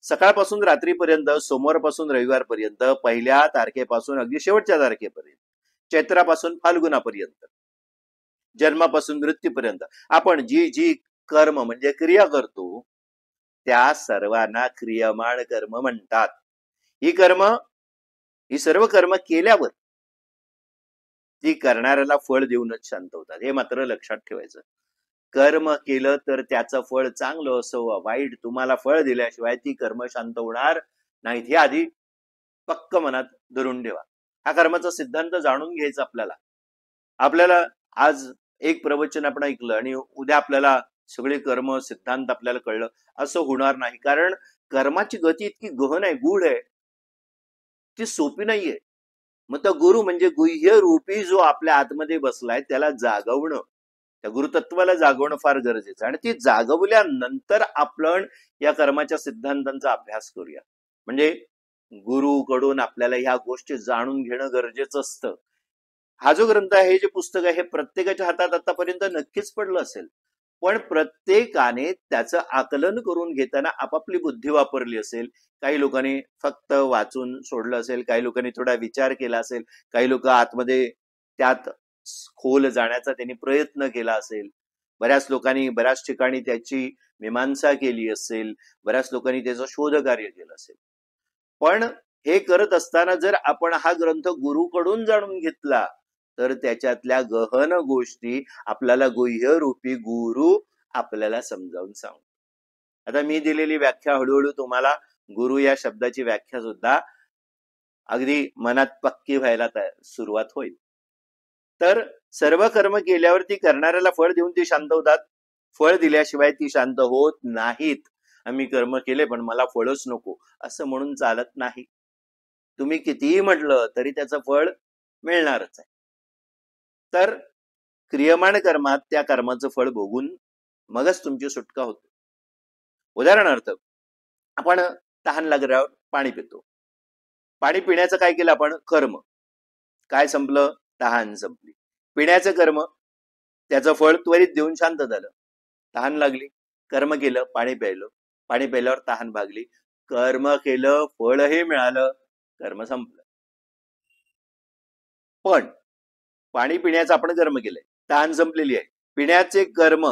B: सकाळपासून रात्रीपर्यंत, सोमवारपासून रविवारपर्यंत, पहिल्या तारखेपासून अगदी शेवटच्या तारखेपर्यंत, चैत्रापासून फाल्गुनापर्यंत, जन्मापासून मृत्यूपर्यंत आपण जी जी कर्म म्हणजे क्रिया करतो त्या सर्वांना क्रियमाण कर्म म्हणतात. ही सर्व कर्म केल्यावर ती करणाऱ्याला फळ देऊनच शांत होतात. हे मात्र लक्षात ठेवायचं. कर्म केलं तर त्याचं फळ चांगलं असो वा वाईट, तुम्हाला फळ दिल्याशिवाय ती कर्म शांत होणार नाहीत. हे आधी पक्क मनात धरून ठेवा. हा कर्माचा सिद्धांत जाणून घ्यायचा आपल्याला आज एक प्रवचन आपण ऐकलं आणि उद्या आपल्याला सगळे कर्म सिद्धांत आपल्याला कळलं असं होणार नाही. कारण कर्माची गती इतकी गहन आहे, गूढ आहे, ती सोपी नाहीये. मग तो गुरु म्हणजे गुह्य रूपी जो आपल्या आतमध्ये बसलाय त्याला जागवणं, त्या गुरुतत्वाला जागवणं फार गरजेचं. आणि ती जागवल्यानंतर आपण या कर्माच्या सिद्धांतांचा अभ्यास करूया. म्हणजे गुरुकडून आपल्याला ह्या गोष्टी जाणून घेणं गरजेचं असतं. हा जो ग्रंथ आहे, हे जे पुस्तक आहे, हे प्रत्येकाच्या हातात आतापर्यंत नक्कीच पडलं असेल, पण प्रत्येकाने त्याचं आकलन करून घेताना आपापली बुद्धी वापरली असेल. काही लोकांनी फक्त वाचून सोडलं असेल, काही लोकांनी थोडा विचार केला असेल, काही लोक आतमध्ये त्यात खोल जाण्याचा त्यांनी प्रयत्न केला असेल, बऱ्याच लोकांनी बऱ्याच ठिकाणी त्याची मीमांसा केली असेल, बऱ्याच लोकांनी त्याचं शोधकार्य केलं असेल. पण हे करत असताना जर आपण हा ग्रंथ गुरुकडून जाणून घेतला तर त्याच्यातल्या गहन गोष्टी आपल्याला गुह्य रूपी गुरु आपल्याला समजावून सांगतो. आता मी दिलेली व्याख्या हळूहळू तुम्हाला गुरु या शब्दाची व्याख्या सुद्धा अगदी मनात पक्की व्हायला सुरुवात होईल. तर सर्व कर्म केल्यावर ती करणाऱ्याला फळ देऊन ती शांत होतात. फळ दिल्याशिवाय ती शांत होत नाहीत. आम्ही कर्म केले पण मला फळच नको असं म्हणून चालत नाही. तुम्ही कितीही म्हटलं तरी त्याचं फळ मिळणारच आहे. तर क्रियमाण कर्मात त्या कर्माचं फळ भोगून मगच तुमची सुटका होते. उदाहरणार्थ आपण तहान लागल्यावर पाणी पितो. पाणी पिण्याचं काय केलं आपण? कर्म. काय संपलं? तहान संपली. पिण्याचं कर्म, त्याचं फळ त्वरित देऊन शांत झालं. तहान लागली, कर्म केलं, पाणी प्यायलं, पाणी प्यायल्यावर तहान भागली, कर्म केलं, फळही मिळालं, कर्म संपलं. पण पाणी पिण्याचं आपण कर्म केलंय, तहान संपलेली आहे, पिण्याचे कर्म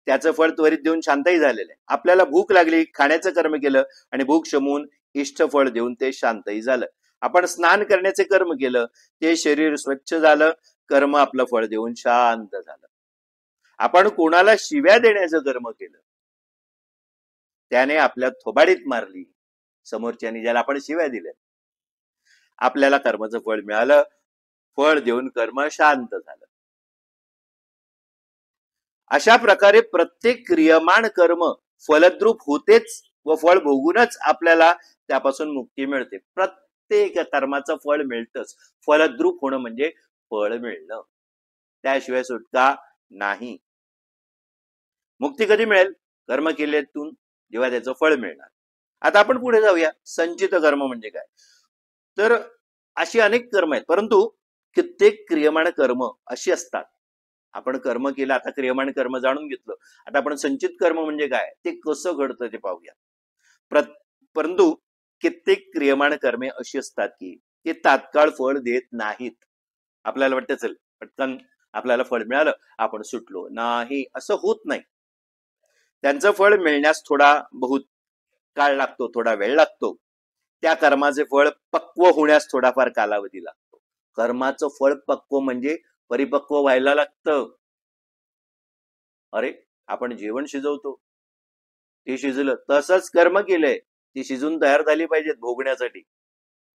B: त्याचं फळ त्वरित देऊन शांतही झालेलं आहे. आपल्याला भूक लागली, खाण्याचं कर्म केलं आणि भूक शमून इष्ट फळ देऊन ते शांतही झालं. आपण स्नान करण्याचे कर्म केलं, ते शरीर स्वच्छ झालं, कर्म आपलं फळ देऊन शांत झालं. आपण कोणाला शिव्या देण्याचं कर्म केलं, त्याने आपल्या थोबाडीत मारली समोरच्यानी, ज्याला आपण शिव्या दिल्या, आपल्याला कर्माचं फळ मिळालं, फळ देऊन कर्म शांत झालं. अशा प्रकारे प्रत्येक क्रियमाण कर्म फलद्रूप होतेच व फळ भोगूनच आपल्याला त्यापासून मुक्ती मिळते. प्रत्येक कर्माचं फळ मिळतंच. फलद्रूप होणं म्हणजे फळ मिळणं, त्याशिवाय सुटका नाही. मुक्ती कधी मिळेल? कर्म केल्यातून, जेव्हा त्याचं फळ मिळणार. आता आपण पुढे जाऊया. संचित कर्म म्हणजे काय? तर अशी अनेक कर्म आहेत, परंतु कित्येक क्रियमाण कर्म अशी असतात. आपण कर्म केलं, आता क्रियमाण कर्म जाणून घेतलं, आता आपण संचित कर्म म्हणजे काय ते कसं घडतं ते पाहूया. परंतु कित्येक क्रियमाण कर्मे अशी असतात की ते तात्काळ फळ देत नाहीत. आपल्याला वाटतं चल पटकन आपल्याला फळ मिळालं, आपण सुटलो, नाही, असं होत नाही. त्यांचं फळ मिळण्यास थोडा बहुत काळ लागतो, थोडा वेळ लागतो. त्या कर्माचे फळ पक्व होण्यास थोडाफार कालावधी लागतो. कर्माचं फळ पक्व म्हणजे परिपक्व व्हायला लागतं. अरे, आपण जेवण शिजवतो, ते शिजलं, तसंच कर्म केलंय, ती शिजून तयार झाली पाहिजेत भोगण्यासाठी,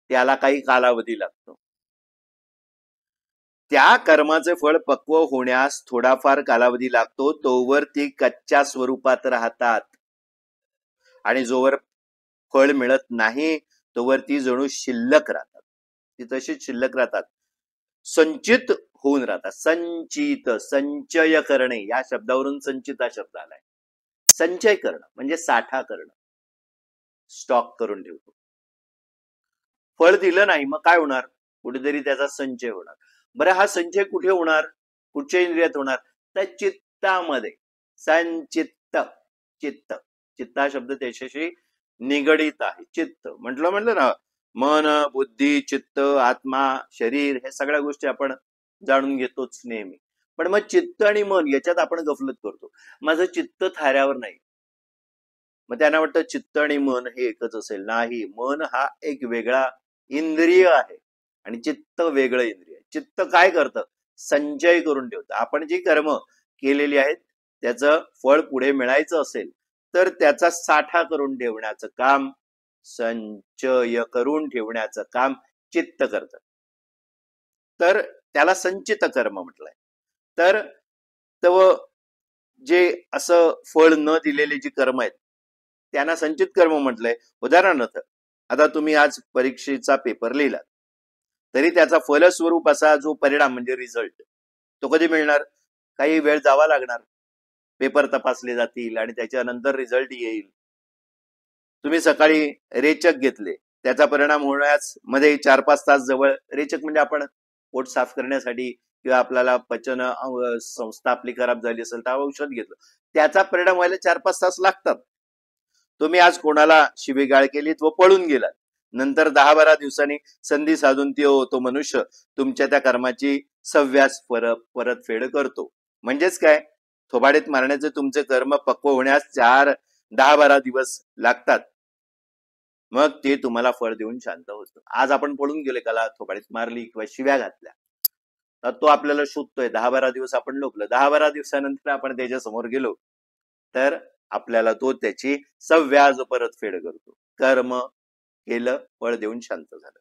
B: त्याला काही कालावधी लागतो. त्या कर्माचे फळ पक्व होण्यास थोडाफार कालावधी लागतो, तोवर ती कच्च्या स्वरूपात राहतात. आणि जोवर फळ मिळत नाही तोवर ती जणू शिल्लक राहतात, ती तशीच शिल्लक राहतात, संचित होऊन राहतात. संचित, संचय करणे, या शब्दावरून संचित हा शब्द आलाय. संचय करणं म्हणजे साठा करणं, स्टॉक करून ठेवतो. फळ दिलं नाही मग काय होणार, कुठेतरी त्याचा संचय होणार. बरं, हा संचय कुठे होणार, कुठच्या इंद्रियात होणार, तर चित्तामध्ये. संचित्त, चित्त, चित्त हा शब्द त्याच्याशी निगडित आहे. चित्त म्हटलं ना, मन, बुद्धी, चित्त, आत्मा, शरीर, हे सगळ्या गोष्टी आपण जाणून घेतोच नेहमी. पण मग चित्त आणि मन याच्यात आपण गफलत करतो. माझं चित्त थाऱ्यावर नाही, मग त्यांना वाटतं चित्त आणि मन हे एकच असेल. नाही, मन हा एक वेगळा इंद्रिय आहे आणि चित्त वेगळं इंद्रिय. चित्त काय करतं, संचय करून ठेवतं. आपण जी कर्म केलेली आहेत त्याचं फळ पुढे मिळायचं असेल तर त्याचा साठा करून ठेवण्याचं काम, संचय करून ठेवण्याचं काम चित्त करतं. तर त्याला संचित कर्म म्हटलंय. तर जे असं फळ न दिलेले जी कर्म आहेत त्यांना संचित कर्म म्हटलंय. उदाहरणार्थ, आता तुम्ही आज परीक्षेचा पेपर लिहिला तरी त्याचा फलस्वरूप असा जो परिणाम म्हणजे रिझल्ट, तो कधी मिळणार, काही वेळ जावा लागणार, पेपर तपासले जातील आणि त्याच्यानंतर रिझल्ट येईल. तुम्ही सकाळी रेचक घेतले, त्याचा परिणाम होण्यास मध्ये 4-5 तास जवळ, रेचक म्हणजे आपण पोट साफ करण्यासाठी किंवा आपल्याला पचन संस्था आपली खराब झाली असेल तर औषध घेतलं, त्याचा परिणाम व्हायला 4-5 तास लागतात. तुम्ही आज कोणाला शिवीगाळ केलीत व पळून गेलात, नंतर 10-12 दिवसांनी संधी साधून तो मनुष्य तुमच्या त्या कर्माची सव्यास परतफेड करतो. म्हणजेच काय, थोबाडीत मारण्याचे तुमचे कर्म पक्व होण्यास 10-12 दिवस लागतात, मग ते तुम्हाला फळ देऊन शांत होतं. आज आपण पळून गेले, त्याला थोबाडीत मारली किंवा शिव्या घातल्या, तर तो आपल्याला शोधतोय. 10-12 दिवस आपण लोकलं, 10-12 दिवसानंतर आपण त्याच्या समोर गेलो तर आपल्याला तो त्याची सव्याज परतफेड करतो. कर्म केलं, फळ देऊन शांत झालं.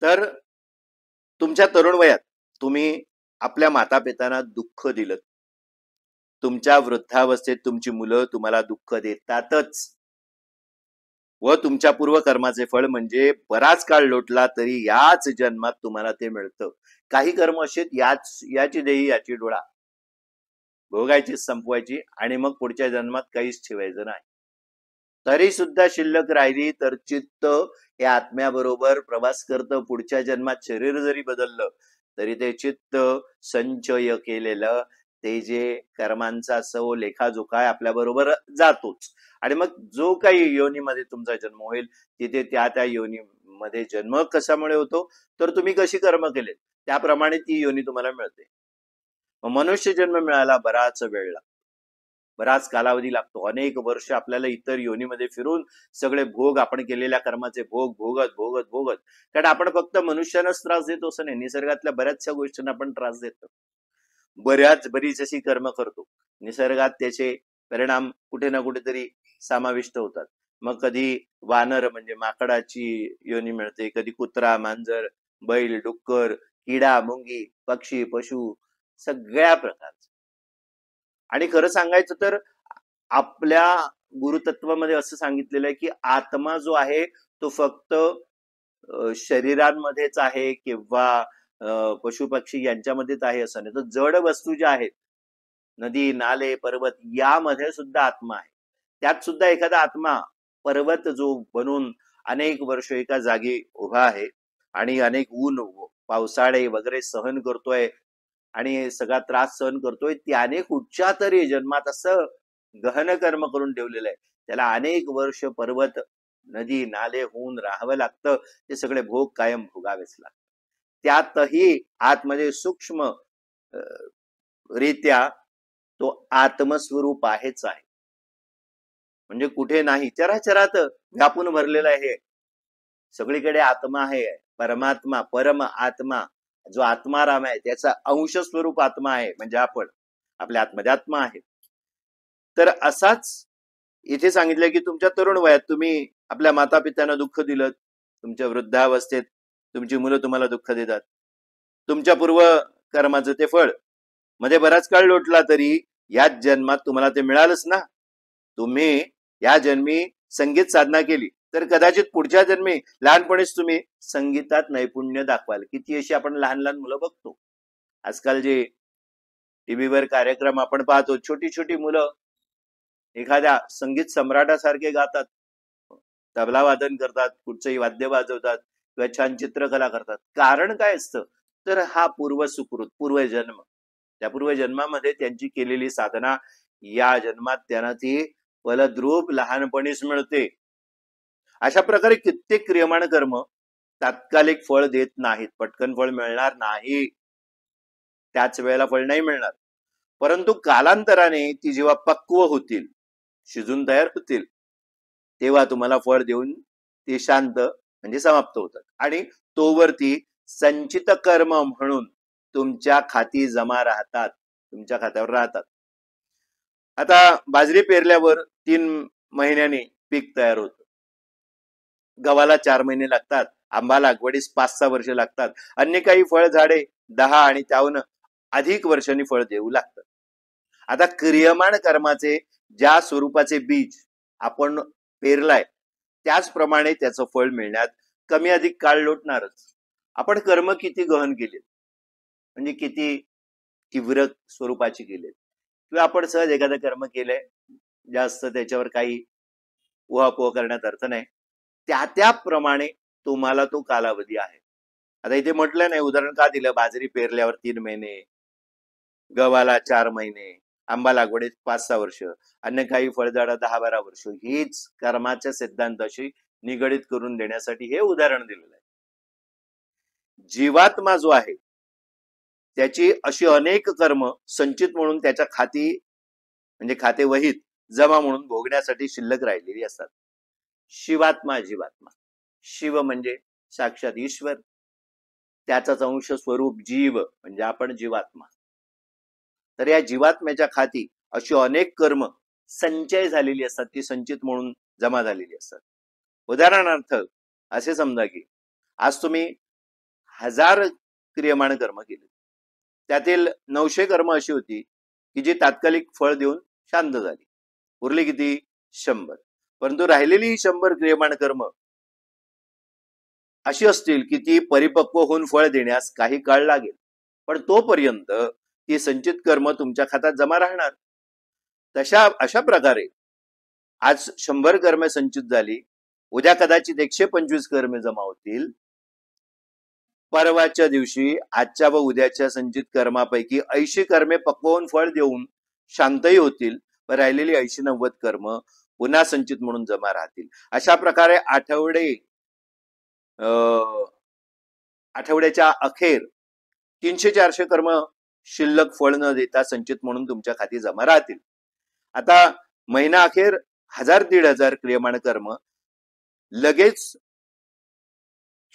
B: तर तुमच्या तरुण वयात तुम्ही आपल्या मातापित्यांना दुःख दिलं, तुमच्या वृद्धावस्थेत तुमची मुलं तुम्हाला दुःख देतातच, व तुमच्या पूर्वकर्माचे फळ म्हणजे बराच काळ लोटला तरी याच जन्मात तुम्हाला ते मिळतं. काही कर्म असे याची देही याची डोळा, भोगायची, संपवायची आणि मग पुढच्या जन्मात काहीच ठेवायचं नाही. तरी सुद्धा शिल्लक राहिली तर चित्त हे आत्म्याबरोबर प्रवास करतं. पुढच्या जन्मात शरीर जरी बदललं तरी ते चित्त संचय केलेलं ते जे कर्मांचा सव लेखाजोखा आपल्या बरोबर जातोच. आणि मग जो काही योनीमध्ये तुमचा जन्म होईल तिथे त्या योनीमध्ये जन्म कशामुळे होतो, तर तुम्ही कशी कर्म केले त्याप्रमाणे ती योनी तुम्हाला मिळते. मनुष्य जन्म मिळायला बराच वेळ लागतो, बराच कालावधी लागतो. अनेक वर्ष आपल्याला इतर योनीमध्ये फिरून सगळे भोग, आपण केलेल्या कर्माचे भोग भोगत भोगत भोगत, कारण आपण फक्त मनुष्यानंच त्रास देतो असं नाही, निसर्गातल्या बऱ्याचशा गोष्टींना आपण त्रास देतो, बरीच अशी कर्म करतो. निसर्गात त्याचे परिणाम कुठे ना कुठेतरी समाविष्ट होतात. मग कधी वानर म्हणजे माकडाची योनी मिळते, कधी कुत्रा, मांजर, बैल, डुक्कर, किडा, मुंगी, पक्षी, पशु, सगळ्या प्रकारचे. आणि खरं सांगायचं तर आपल्या गुरुतत्वामध्ये असं सांगितलेलं आहे की आत्मा जो आहे तो फक्त शरीरांमध्येच आहे किंवा पशु पक्षी यांच्यामध्येच आहे असं नाही, तर जड वस्तू ज्या आहेत, नदी, नाले, पर्वत, यामध्ये सुद्धा आत्मा आहे. त्यात सुद्धा एखादा आत्मा पर्वत जो बनून अनेक वर्ष एका जागी उभा आहे आणि अनेक ऊन, पावसाळे वगैरे सहन करतोय आणि सगळा त्रास सहन करतोय, त्याने कुठच्या तरी जन्मात असं गहन कर्म करून ठेवलेलं आहे, त्याला अनेक वर्ष पर्वत, नदी, नाले होऊन राहावं लागतं, ते सगळे भोग कायम भोगावेच लागतात. त्यातही आतमध्ये सूक्ष्म रित्या तो आत्मस्वरूप आहेच आहे, म्हणजे कुठे नाही, चराचरात व्यापून भरलेला आहे. सगळीकडे आत्मा आहे, परमात्मा, परम आत्मा, जो आत्माराम आहे त्याचा अंश स्वरूप आत्मा आहे, म्हणजे आपण आपल्या आत्मध्यात्मा आहे. तर असाच इथे सांगितलं की तुमच्या तरुण वयात तुम्ही आपल्या माता पित्यांना दुःख दिलं, तुमच्या वृद्धावस्थेत तुमची मुलं तुम्हाला दुःख देतात, तुमच्या पूर्व कर्माचं ते फळ मध्ये बराच काळ लोटला तरी याच जन्मात तुम्हाला ते मिळालंच ना. तुम्ही या जन्मी संगीत साधना केली तर कदाचित पुढच्या जन्मी लहानपणीच तुम्ही संगीतात नैपुण्य दाखवाल. किती अशी आपण लहान लहान मुलं बघतो आजकाल, जे टीव्हीवर कार्यक्रम आपण पाहतो, छोटी छोटी मुलं एखाद्या संगीत सम्राटासारखे गातात, तबला वादन करतात, कुठचंही वाद्य वाजवतात किंवा छान चित्रकला करतात. कारण काय असतं तर हा पूर्वसुकृत, पूर्वजन्म, त्या पूर्वजन्मामध्ये त्यांची केलेली साधना या जन्मात त्यांना ती फलद्रूप लहानपणीच मिळते. अशा प्रकारे कित्येक क्रियमाण कर्म तात्कालिक फळ देत नाहीत, पटकन फळ मिळणार नाही, त्याच वेळेला फळ नाही मिळणार. परंतु कालांतराने ती जेव्हा पक्व होतील, शिजून तयार होतील, तेव्हा तुम्हाला फळ देऊन ते शांत म्हणजे समाप्त होतात आणि तोवरती संचित कर्म म्हणून तुमच्या खाती जमा राहतात, तुमच्या खात्यावर राहतात. आता बाजरी पेरल्यावर 3 महिन्यांनी पीक तयार होतं, गव्हाला 4 महिने लागतात, आंबा लागवडीस 5-6 वर्ष लागतात, अन्य काही फळ झाडे 10 आणि त्याहून अधिक वर्षांनी फळ देऊ लागतात. आता क्रियमाण कर्माचे ज्या स्वरूपाचे बीज आपण पेरलाय त्याचप्रमाणे त्याचं फळ मिळण्यात कमी अधिक काळ लोटणारच. आपण कर्म किती गहन केलेत, म्हणजे किती तीव्र स्वरूपाची केलेत, किंवा आपण सहज एखादं कर्म केलंय, जास्त त्याच्यावर काही उहापोह करण्यात अर्थ नाही, त्याप्रमाणे तुम्हाला तो कालावधी आहे. आता इथे म्हटलं नाही, उदाहरण का दिलं, बाजरी पेरल्यावर 3 महिने, गव्हाला 4 महिने, आंबा लागवडीत 5-6 वर्ष, अन्य काही फळझाडा 10-12 वर्ष, हीच कर्माच्या सिद्धांताशी निगडित करून देण्यासाठी हे उदाहरण दिलेलं आहे. जीवात्मा जो आहे त्याची अशी अनेक कर्म संचित म्हणून त्याच्या खाती म्हणजे खाते वहीत जमा म्हणून भोगण्यासाठी शिल्लक राहिलेली असतात. शिवात्मा, जीवात्मा, शिव म्हणजे साक्षात ईश्वर, त्याचाच अंश स्वरूप जीव म्हणजे आपण जीवात्मा. तर या जीवात्म्याच्या खाती अशी अनेक कर्म संचय झालेली असतात, ती संचित म्हणून जमा झालेली असतात. उदाहरणार्थ असे समजा की आज तुम्ही 1000 क्रियमाण कर्म केले, त्यातील 900 कर्म अशी होती की जी तात्कालिक फळ देऊन शांत झाली, उरली किती 100. परंतु राहिलेली 100 क्रियमाण कर्म अशी असतील की ती परिपक्व होऊन फळ देण्यास काही काळ लागेल, पण तोपर्यंत ती संचित कर्म तुमच्या खात्यात जमा राहणार. अशा प्रकारे आज 100 कर्मे संचित झाली, उद्या कदाचित 125 कर्मे जमा होतील, परवाच्या दिवशी आजच्या व उद्याच्या संचित कर्मापैकी 80 कर्मे पक्व होऊन फळ देऊन शांतही होतील, पण राहिलेली 80-90 कर्म पुन्हा संचित म्हणून जमा राहतील. अशा प्रकारे आठवड्याच्या अखेर 300-400 कर्म शिल्लक फळ न देता संचित म्हणून तुमच्या खाती जमा राहतील. आता महिना अखेर 1000-1500 क्रियमाण कर्म लगेच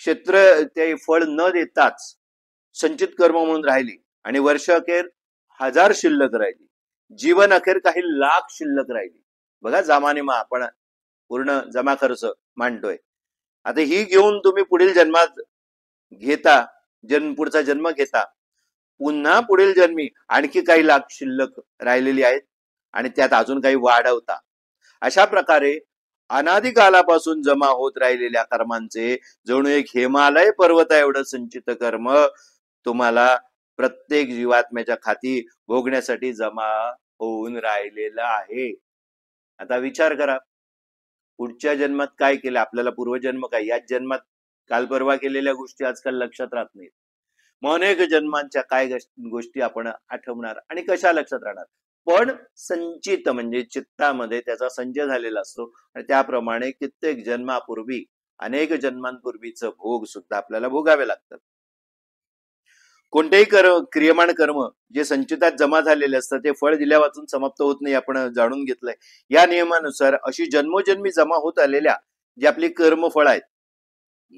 B: क्षेत्र ते फळ न देताच संचित कर्म म्हणून राहिली आणि वर्ष अखेर 1000 शिल्लक राहिली, जीवन अखेर काही लाख शिल्लक राहिली. बघा, जमानिमा आपण पूर्ण जमा खर्च मांडतोय. आता ही घेऊन तुम्ही पुढील जन्मात घेता, पुढचा जन्म घेता, पुन्हा पुढील जन्मी आणखी काही लाख शिल्लक राहिलेली आहेत आणि त्यात अजून काही वाढवता. अशा प्रकारे अनादिकालापासून जमा होत राहिलेल्या कर्मांचे जणू एक हिमालय पर्वता एवढं संचित कर्म तुम्हाला प्रत्येक जीवात्म्याच्या खाती भोगण्यासाठी जमा होऊन राहिलेलं आहे. आता विचार करा, पुढच्या जन्मात काय केलं, आपल्याला पूर्वजन्म काय, याच जन्मात काल परवा केलेल्या गोष्टी आजकाल लक्षात राहत नाहीत. मग अनेक जन्मांच्या काय गोष्टी आपण आठवणार आणि कशा लक्षात राहणार. पण संचित म्हणजे चित्तामध्ये त्याचा संचय झालेला असतो आणि त्याप्रमाणे कित्येक जन्मापूर्वी, अनेक जन्मांपूर्वीचं भोग सुद्धा आपल्याला भोगावे लागतात. कोणतेही क्रियमाण कर्म जे संचितात जमा झालेले असतात ते फळ दिल्या वाचून समाप्त होत नाही, आपण जाणून घेतलंय. या नियमानुसार अशी जन्मोजन्मी जमा होत आलेल्या जी आपली कर्मफळ आहेत,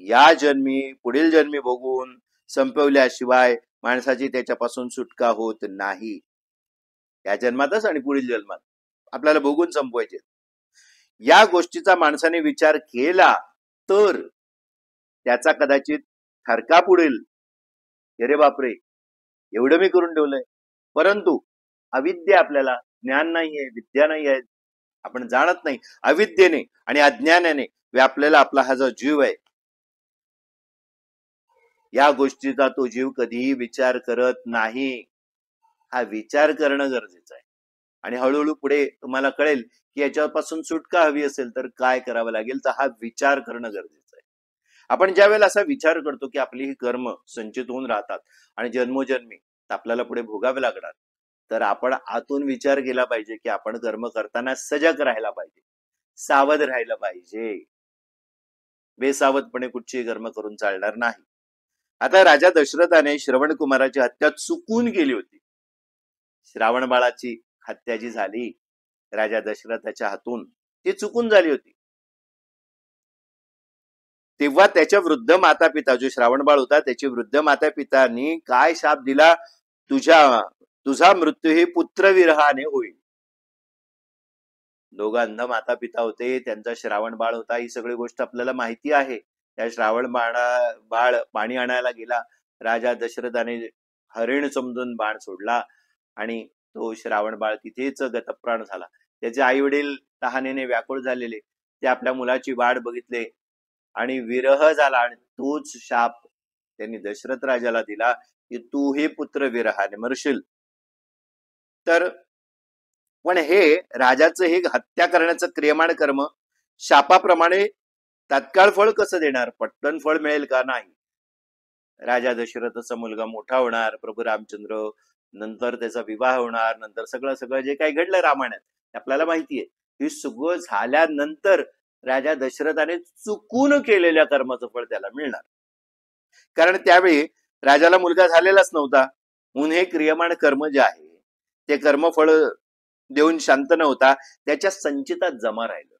B: या जन्मी पुढील जन्मी भोगून संपवल्याशिवाय माणसाची त्याच्यापासून सुटका होत नाही. या जन्मातच आणि पुढील जन्मात आपल्याला भोगून संपवायचे. या गोष्टीचा माणसाने विचार केला तर त्याचा कदाचित थरका पुढील, अरे बापरे एवढं मी करून ठेवलंय. परंतु अविद्या, आपल्याला ज्ञान नाहीये, विद्या नाही आहे, आपण जाणत नाही. अविद्येने आणि अज्ञानाने व्यापलेला आपला हा जो जीव आहे, या गोष्टीचा तो जीव कधीही विचार करत नाही. हा विचार करणं गरजेचं आहे. आणि हळूहळू पुढे तुम्हाला कळेल की याच्यापासून सुटका हवी असेल तर काय करावं लागेल. तर हा विचार करणं गरजेचं आहे. आपण ज्या वेळेला असा विचार करतो की आपली ही कर्म संचित होऊन राहतात आणि जन्मोजन्मी आपल्याला पुढे भोगावे लागणार, तर आपण आतून विचार केला पाहिजे की आपण कर्म करताना सजग राहायला पाहिजे, सावध राहायला पाहिजे. बेसावधपणे कुठचीही कर्म करून चालणार नाही. आता राजा दशरथाने श्रवण कुमाराची हत्या चुकून केली होती. श्रावण बाळाची हत्या जी झाली राजा दशरथाच्या हातून, ती चुकून झाली होती. तेव्हा त्याच्या वृद्ध माता पिता, जो श्रावण बाळ होता त्याची वृद्ध माता पितांनी काय शाप दिला, तुझा मृत्यू हे पुत्रविरहाने होईल. दोघं अंध माता पिता होते, त्यांचा श्रावण बाळ होता, ही सगळी गोष्ट आपल्याला माहिती आहे. त्या श्रावण बाळ पाणी आणायला गेला. राजा दशरथाने हरिण समजून बाण सोडला आणि तो श्रावण बाळ तिथेच गतप्राण झाला. त्याचे आई वडील तहानेने व्याकुळ झालेले, ते आपल्या मुलाची वाट बघितले आणि विरह झाला. आणि तोच शाप त्यांनी दशरथ राजाला दिला की तू हे पुत्र विरहाने मरशील. तर पण हे राजाचं हे हत्या करण्याचं क्रियमाण कर्म शापाप्रमाणे तात्काळ फळ कसं देणार, पटकन फळ मिळेल का? नाही. राजा दशरथाचा मुलगा मोठा होणार, प्रभू रामचंद्र, नंतर त्याचा विवाह होणार, नंतर सगळं जे काही घडलं रामायणात आपल्याला माहितीये. हे सगळं झाल्यानंतर राजा दशरथाने चुकून केलेल्या कर्माचं फळ त्याला मिळणार. कारण त्यावेळी राजाला मुलगा झालेलाच नव्हता, म्हणून हे क्रियमाण कर्म जे आहे ते कर्मफळ देऊन शांत नव्हता, त्याच्या संचितात जमा राहिलं.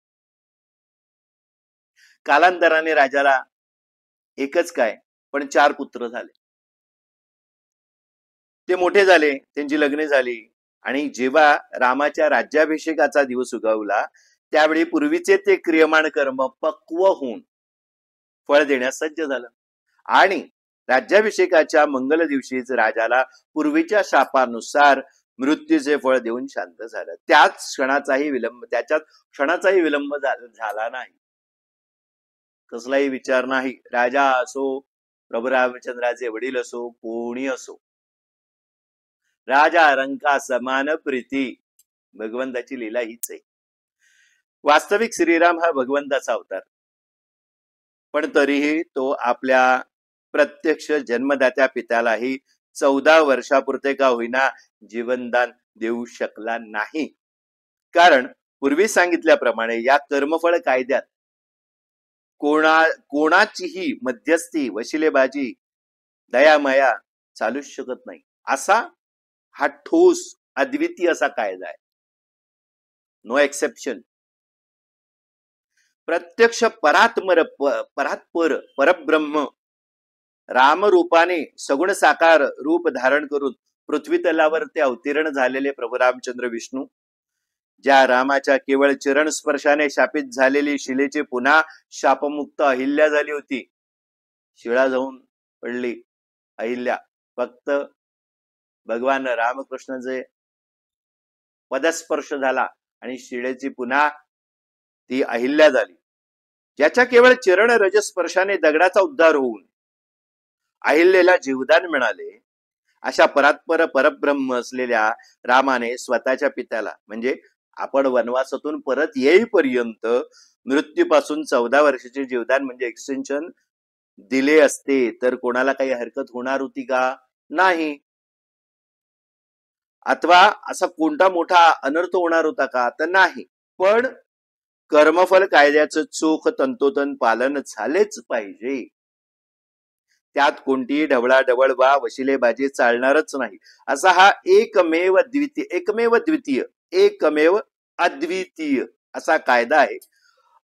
B: कालांतराने राजाला एकच काय पण 4 पुत्र झाले. ते मोठे झाले, त्यांची लग्ने झाली आणि जेव्हा रामाच्या राज्याभिषेकाचा दिवस उगवला त्यावेळी पूर्वीचे ते क्रियमाण कर्म पक्व होऊन फळ देण्यास सज्ज झालं. आणि राज्याभिषेकाच्या मंगल दिवशीच राजाला पूर्वीच्या शापानुसार मृत्यूचे फळ देऊन शांत झालं. त्याच्यात क्षणाचाही विलंब झाला नाही, कसलाही विचार नाही. राजा असो, प्रभू रामचंद्राचे वडील असो, कोणी असो, राजा रंका समान प्रीती. भगवंताची लीला हीच आहे. वास्तविक श्रीराम हा भगवंताचा अवतार, पण तरीही तो आपल्या प्रत्यक्ष जन्मदात्या पित्यालाही 14 वर्षापुरते का होईना जीवनदान देऊ शकला नाही. कारण पूर्वी सांगितल्याप्रमाणे या कर्मफळ कायद्यात कोणाचीही मध्यस्थी, वशिलेबाजी, दयामया चालूच शकत नाही. असा हा ठोस अद्वितीय असा कायदा आहे. No exception. प्रत्यक्ष परात्पर परब्रह्म रामरूपाने सगुण साकार रूप धारण करून पृथ्वी तलावर ते अवतीर्ण झालेले प्रभू रामचंद्र विष्णू, ज्या रामाच्या केवळ चरण स्पर्शाने शापित झालेली शिलेची पुन्हा शापमुक्त अहिल्या झाली होती. शिळा जाऊन पडली अहिल्या, फक्त भगवान रामकृष्णाचे पदस्पर्श झाला आणि शिळेची पुन्हा ती अहिल्या झाली. ज्याच्या केवळ चरण रजस्पर्शाने दगडाचा उद्धार होऊन अहिल्याला जीवदान मिळाले, अशा परात्पर परब्रह्म असलेल्या रामाने स्वतःच्या पित्याला, म्हणजे आपण वनवासातून परत येईपर्यंत मृत्यूपासून 14 वर्षाचे जीवदान म्हणजे एक्सटेन्शन दिले असते तर कोणाला काही हरकत होणार होती का? नाही. अथवा असा कोणता मोठा अनर्थ होणार होता का? तर नाही. पण कर्मफल कायद्याचं चोख तंतोतंत पालन झालेच पाहिजे. त्यात कोणतीही ढवळाढवळ वा वशिलेबाजी चालणारच नाही. असा हा एकमेव द्वितीय एकमेव अद्वितीय असा कायदा आहे.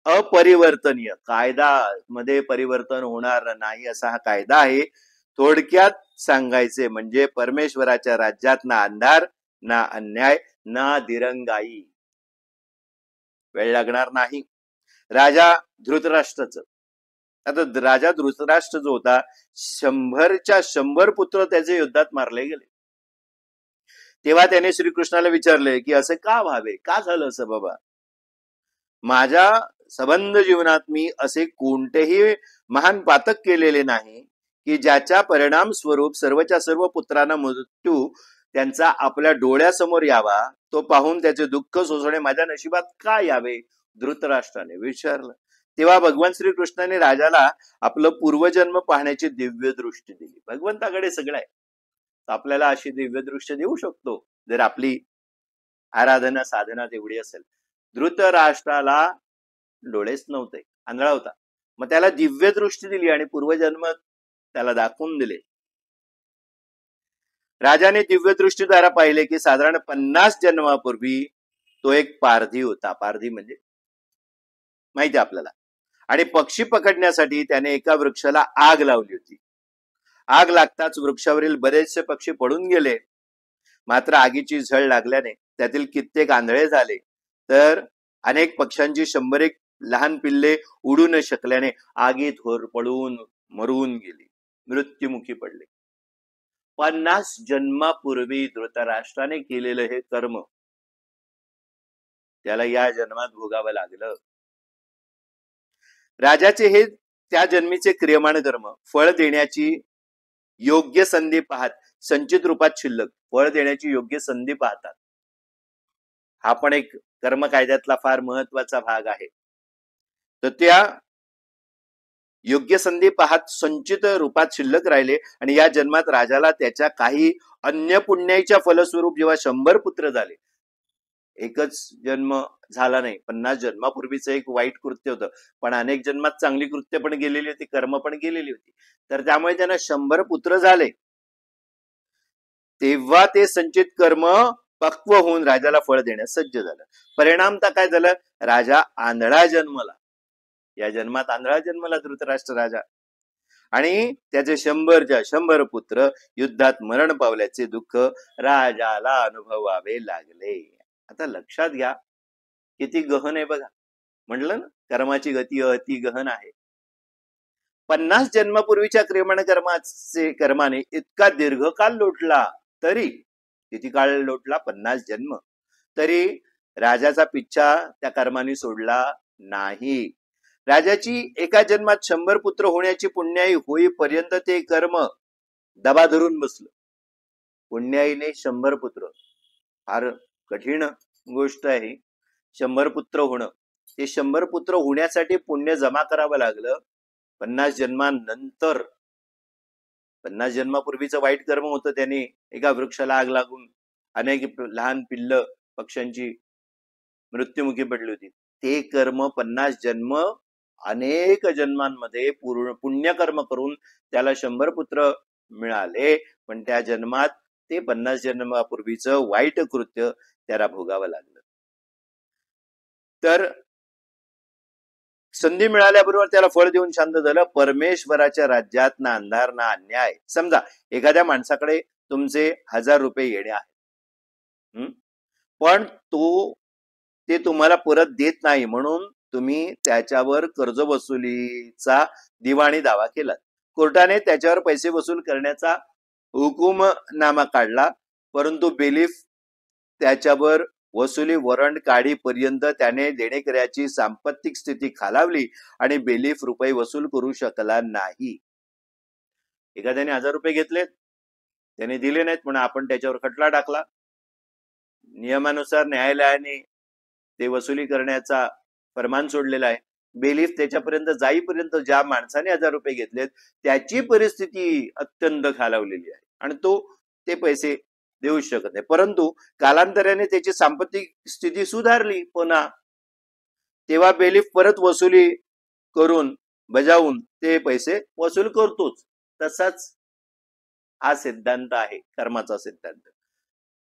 B: अपरिवर्तनीय, कायदा मध्ये परिवर्तन होणार नाही असा हा कायदा आहे. थोडक्यात सांगायचे म्हणजे परमेश्वराच्या राज्यात ना अंधार, ना अन्याय, ना दिरंगाई. वेळ लागणार नाही. राजा धृतराष्ट्राचं, आता राजा धृतराष्ट्र जो होता 100च्या 100 पुत्र त्याचे युद्धात मारले गेले. तेव्हा त्याने श्रीकृष्णाला विचारले की असे का व्हावे, का झालं असं बाबा? माझ्या संबंध जीवनात मी असे कोणतेही महान पातक केलेले नाही की ज्याच्या परिणाम स्वरूप सर्वच्या सर्व पुत्रांना मृत्यू त्यांचा आपल्या डोळ्यासमोर यावा, तो पाहून त्याचे दुःख सोसणे माझ्या नशिबात का यावे? धृतराष्ट्राने विचारलं. तेव्हा भगवान श्रीकृष्णाने राजाला आपलं पूर्वजन्म पाहण्याची दिव्य दृष्टी दिली. भगवंताकडे सगळं आहे, आपल्याला अशी दिव्य दृष्टी देऊ शकतो जर आपली आराधना साधना तेवढी असेल. धृतराष्ट्राला डोळेच नव्हते, आंधळा होता. मग त्याला दिव्य दृष्टी दिली आणि पूर्वजन्म त्याला दाखवून दिले. राजाने दिव्य दृष्टीद्वारा पाहिले की साधारण 50 जन्मापूर्वी तो एक पारधी होता. पारधी म्हणजे माहिती आपल्याला. आणि पक्षी पकडण्यासाठी त्याने एका वृक्षाला आग लावली होती. आग लागताच वृक्षावरील बरेचसे पक्षी पडून गेले. मात्र आगीची झळ लागल्याने त्यातील कित्येक आंधळे झाले, तर अनेक पक्ष्यांची 101 लहान पिल्ले उडू न शकल्याने आगीत होरपळून मरून गेली, मृत्युमुखी पडले. 50 जन्मापूर्वी धृतराष्ट्राने केलेलं हे कर्म त्याला या जन्मात भोगावं लागलं. राजाचे हे त्या जन्मीचे क्रियमाण कर्म फळ देण्याची योग्य संधी पाहत संचित रूपात शिल्लक फळ देण्याची योग्य संधी पाहतात. हा पण एक कर्म कायद्यातला फार महत्वाचा भाग आहे. तर त्या योग्य संधी पाहत संचित रूपात शिल्लक राहिले आणि या जन्मात राजाला त्याच्या काही अन्य पुण्याच्या फलस्वरूप जेव्हा 100 पुत्र झाले, एकच जन्म झाला नाही, 50 जन्मापूर्वीचं एक वाईट कृत्य होतं, पण अनेक जन्मात चांगली कृत्य पण गेलेली होती, कर्म पण गेलेली होती. तर त्यामुळे त्यांना 100 पुत्र झाले. तेव्हा ते संचित कर्म पक्व होऊन राजाला फळ देण्यास सज्ज झालं. परिणामता काय झालं? राजा आंधळा जन्मला. या जन्मात आंधळा जन्मला धृतराष्ट्र राजा, आणि त्याचे 100च्या 100 पुत्र युद्धात मरण पावल्याचे दुःख राजाला अनुभवावे लागले. आता लक्षात घ्या किती गहन आहे बघा. म्हटलं ना, कर्माची गती अति गहन आहे. 50 जन्मापूर्वीच्या क्रियमाण कर्माने इतका दीर्घकाल लोटला, तरी किती काळ लोटला? 50 जन्म. तरी राजाचा पिच्छा त्या कर्माने सोडला नाही. राजाची एका जन्मात 100 पुत्र होण्याची पुण्याई होईपर्यंत ते कर्म दबा धरून बसलं. पुण्याईने 100 पुत्र, फार कठीण गोष्ट आहे 100 पुत्र होणं. ते 100 पुत्र होण्यासाठी पुण्य जमा करावं लागलं 50 जन्मानंतर. 50 जन्मापूर्वीचं वाईट कर्म होतं, त्याने एका वृक्षाला आग लागून अनेक लहान पिल्ल पक्ष्यांची मृत्युमुखी पडली होती. ते कर्म 50 जन्म अनेक जन्मांमध्ये पुण्यकर्म करून त्याला 100 पुत्र मिळाले, पण त्या जन्मात ते 50 जन्मापूर्वीचं वाईट कृत्य त्याला भोगावं लागलं. तर संधी मिळाल्याबरोबर त्याला फळ देऊन शांत झालं. परमेश्वराच्या राज्यात ना अंधार ना अन्याय. समजा एखाद्या माणसाकडे तुमचे 1000 रुपये येणे आहे, पण तो ते तुम्हाला परत देत नाही, म्हणून तुम्ही त्याच्यावर कर्ज वसुलीचा दिवाणी दावा केला. कोर्टाने त्याच्यावर पैसे वसूल करण्याचा हुकुमनामा काढला, परंतु बेलीफ त्याच्यावर वसुली वॉरंट काढीपर्यंत त्याने देणेकऱ्याची सांपत्तिक स्थिती खालावली आणि बेलीफ रुपये वसूल करू शकला नाही. एखाद्याने 1000 रुपये घेतलेत, त्याने दिले नाहीत म्हणून आपण त्याच्यावर खटला टाकला. नियमानुसार न्यायालयाने ते वसुली करण्याचा फरमान सोडलेला आहे. बेलीफ त्याच्यापर्यंत जाईपर्यंत ज्या माणसाने 1000 रुपये घेतलेत त्याची परिस्थिती अत्यंत खालावलेली आहे आणि तो ते पैसे देऊ शकत नाही. परंतु कालांतराने त्याची सांपत्तिक स्थिती सुधारली पुन्हा, तेव्हा बेलीफ परत वसुली करून बजावून ते पैसे वसूल करतोच. तसाच हा सिद्धांत आहे कर्माचा सिद्धांत.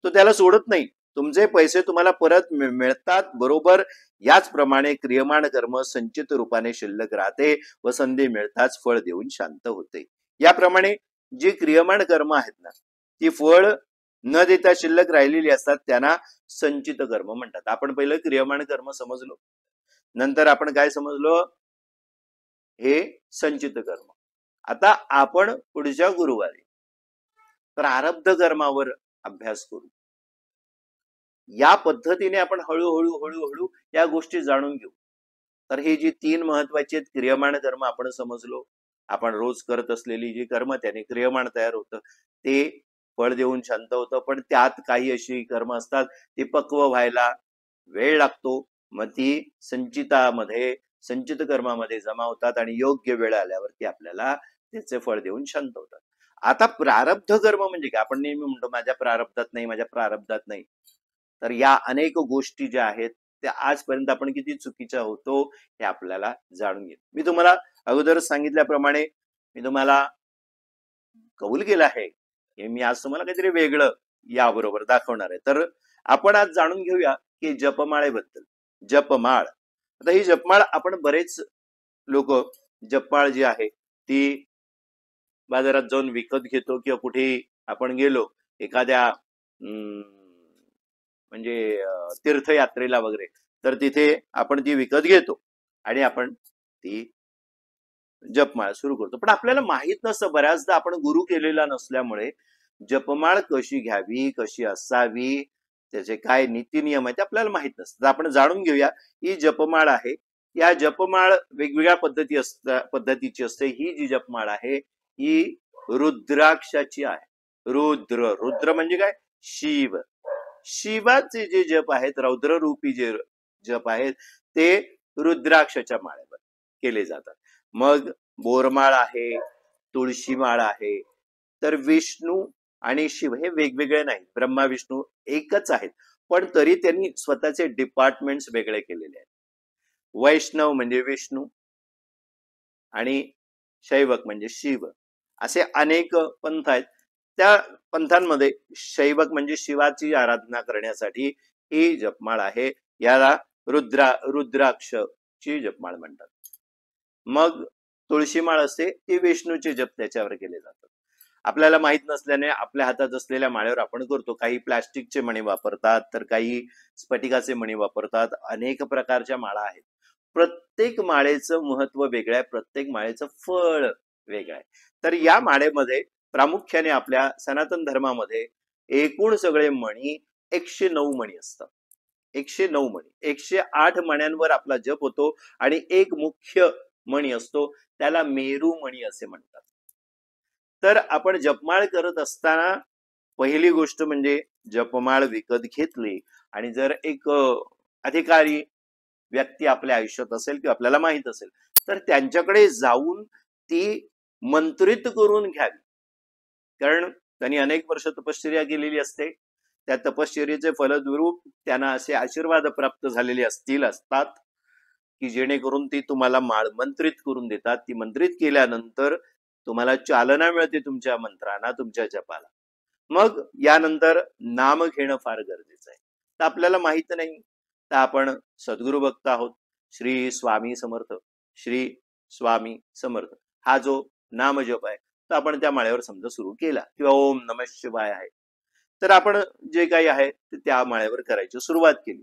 B: तो त्याला सोडत नाही. तुमचे पैसे तुम्हाला परत मिळतात बरोबर याचप्रमाणे क्रियमाण कर्म संचित रूपाने शिल्लक राहते व संधी मिळताच फळ देऊन शांत होते. याप्रमाणे जी क्रियमाण कर्म आहेत ना ती फळ न देता शिल्लक राहिलेली असतात त्यांना संचित कर्म म्हणतात. आपण पहिलं क्रियमाण कर्म समजलो, नंतर आपण काय समजलो, हे संचित कर्म. आता आपण पुढच्या गुरुवारी प्रारब्ध कर्मावर अभ्यास करू. या पद्धतीने आपण हळूहळू हळूहळू या गोष्टी जाणून घेऊ. तर हे जी 3 महत्वाची आहेत, क्रियमाण कर्म आपण समजलो, आपण रोज करत असलेली जी कर्म त्याने क्रियमाण तयार होतं, ते फळ देऊन शांत होतं. पण त्यात काही अशी कर्म असतात ती पक्व व्हायला वेळ लागतो, मग ती संचित कर्मामध्ये जमा होतात आणि योग्य वेळ आल्यावरती आपल्याला त्याचे फळ देऊन शांत होतात. आता प्रारब्ध कर्म म्हणजे काय? आपण नेहमी म्हणतो माझ्या प्रारब्धात नाही, माझ्या प्रारब्धात नाही. तर या अनेक गोष्टी ज्या आहेत त्या आजपर्यंत आपण किती चुकीच्या होतो हे आपल्याला जाणून घ्या. मी तुम्हाला अगोदर सांगितल्याप्रमाणे मी तुम्हाला कबूल केलं आहे की मी आज तुम्हाला काहीतरी वेगळं याबरोबर दाखवणार आहे. तर आपण आज जाणून घेऊया की जपमाळेबद्दल. जपमाळ, आता ही जपमाळ आपण बरेच लोक जपमाळ जी आहे ती बाजारात जाऊन विकत घेतो किंवा कुठे आपण गेलो एखाद्या म्हणजे तीर्थयात्रेला वगैरे तर तिथे आपण ती विकत घेतो आणि आपण ती जपमाळ सुरू करतो. पण आपल्याला माहित नसतं, बऱ्याचदा आपण गुरु केलेला नसल्यामुळे जपमाळ कशी घ्यावी, कशी असावी, त्याचे काय नीती नियम आहेत आपल्याला माहित नसतं. आपण जाणून घेऊया. ही जपमाळ आहे, या जपमाळ वेगवेगळ्या पद्धतीची असते. ही जी जपमाळ आहे ही रुद्राक्षाची आहे. रुद्र म्हणजे काय? शिव. शिवाचे जे जप आहेत, रौद्ररूपी जे जप आहेत ते रुद्राक्षाच्या माळेवर केले जातात. मग बोरमाळ आहे, तुळशी माळ आहे. तर विष्णू आणि शिव हे वेगवेगळे नाहीत, ब्रह्मा विष्णू एकच आहेत, पण तरी त्यांनी स्वतःचे डिपार्टमेंट्स वेगळे केलेले आहेत. वैष्णव म्हणजे विष्णू आणि शैवक म्हणजे शिव, असे अनेक पंथ आहेत. त्या पंथांमध्ये शैवक म्हणजे शिवाची आराधना करण्यासाठी ही जपमाळ आहे. याला रुद्राक्षची जपमाळ म्हणतात. मग तुळशीमाळ असते, ती विष्णूचे जप त्याच्यावर केले जातात. आपल्याला माहित नसल्याने आपल्या हातात असलेल्या माळेवर आपण करतो. काही प्लास्टिकचे मणी वापरतात, तर काही स्फटिकाचे मणी वापरतात. अनेक प्रकारच्या माळा आहेत. प्रत्येक माळेचं महत्व वेगळं आहे, प्रत्येक माळेचं फळ वेगळं आहे. तर या माळेमध्ये प्रामुख्याने आपल्या सनातन धर्मामध्ये एकूण सगळे मणी 109 मणी असतात. 109 मणी, 108 मण्यांवर आपला जप होतो आणि एक मुख्य मणी असतो, त्याला मेरू मणी असे म्हणतात. तर आपण जपमाळ करत असताना पहिली गोष्ट म्हणजे जपमाळ विकत घेतली आणि जर एक अधिकारी व्यक्ती आपल्या आयुष्यात असेल किंवा आपल्याला माहित असेल तर त्यांच्याकडे जाऊन ती मंत्रित करून घ्यावी. कारण त्यांनी अनेक वर्ष तपश्चर्या केलेली असते. त्या तपश्चर्येचे फलस्वरूप त्यांना असे आशीर्वाद प्राप्त झालेले असतात की जेणेकरून ती तुम्हाला माळ मंत्रित करून देतात. ती मंत्रित केल्यानंतर तुम्हाला चालना मिळते तुमच्या मंत्रांना, तुमच्या जपाला. मग यानंतर नाम घेणं फार गरजेचं आहे. तर आपल्याला माहित नाही, तर आपण सद्गुरु भक्त आहोत. श्री स्वामी समर्थ, श्री स्वामी समर्थ हा जो नाम जप आहे तर आपण त्या माळेवर समजा सुरू केला किंवा ओम नमः शिवाय आहे, तर आपण जे काही आहे ते त्या माळेवर करायची सुरुवात केली.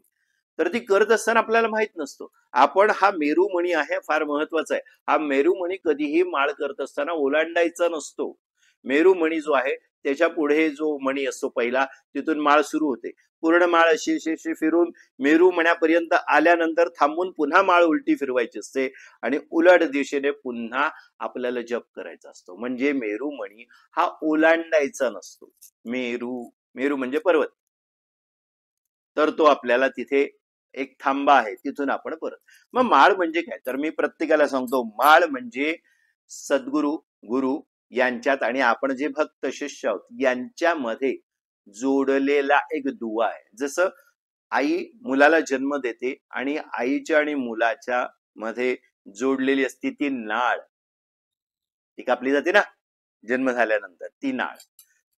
B: तर ती करत असताना आपल्याला माहित नसतो आपण हा मेरूमणी आहे, फार महत्वाचा आहे. हा मेरूमणी कधीही माळ करत असताना ओलांडायचा नसतो. मेरूमणी जो आहे त्याच्या पुढे जो मणी असतो पहिला, तिथून माळ सुरू होते. पूर्ण माळ अशी फिरून मेरू मण्यापर्यंत आल्यानंतर थांबून पुन्हा माळ उलटी फिरवायची असते आणि उलट दिशेने पुन्हा आपल्याला जप करायचा असतो. म्हणजे मेरूमणी हा ओलांडायचा नसतो. मेरू म्हणजे पर्वत, तर तो आपल्याला तिथे एक थांबा आहे, तिथून आपण परत. मग माळ म्हणजे काय? तर मी प्रत्येकाला सांगतो, माळ म्हणजे सद्गुरु गुरु यांच्यात आणि आपण जे भक्त शिष्य आहोत यांच्यामध्ये जोडलेला एक दुवा आहे. जसं आई मुलाला जन्म देते आणि आईच्या आणि मुलाच्या मध्ये जोडलेली असते ती नाळ, ती कापली जाते ना, जन्म झाल्यानंतर ती नाळ.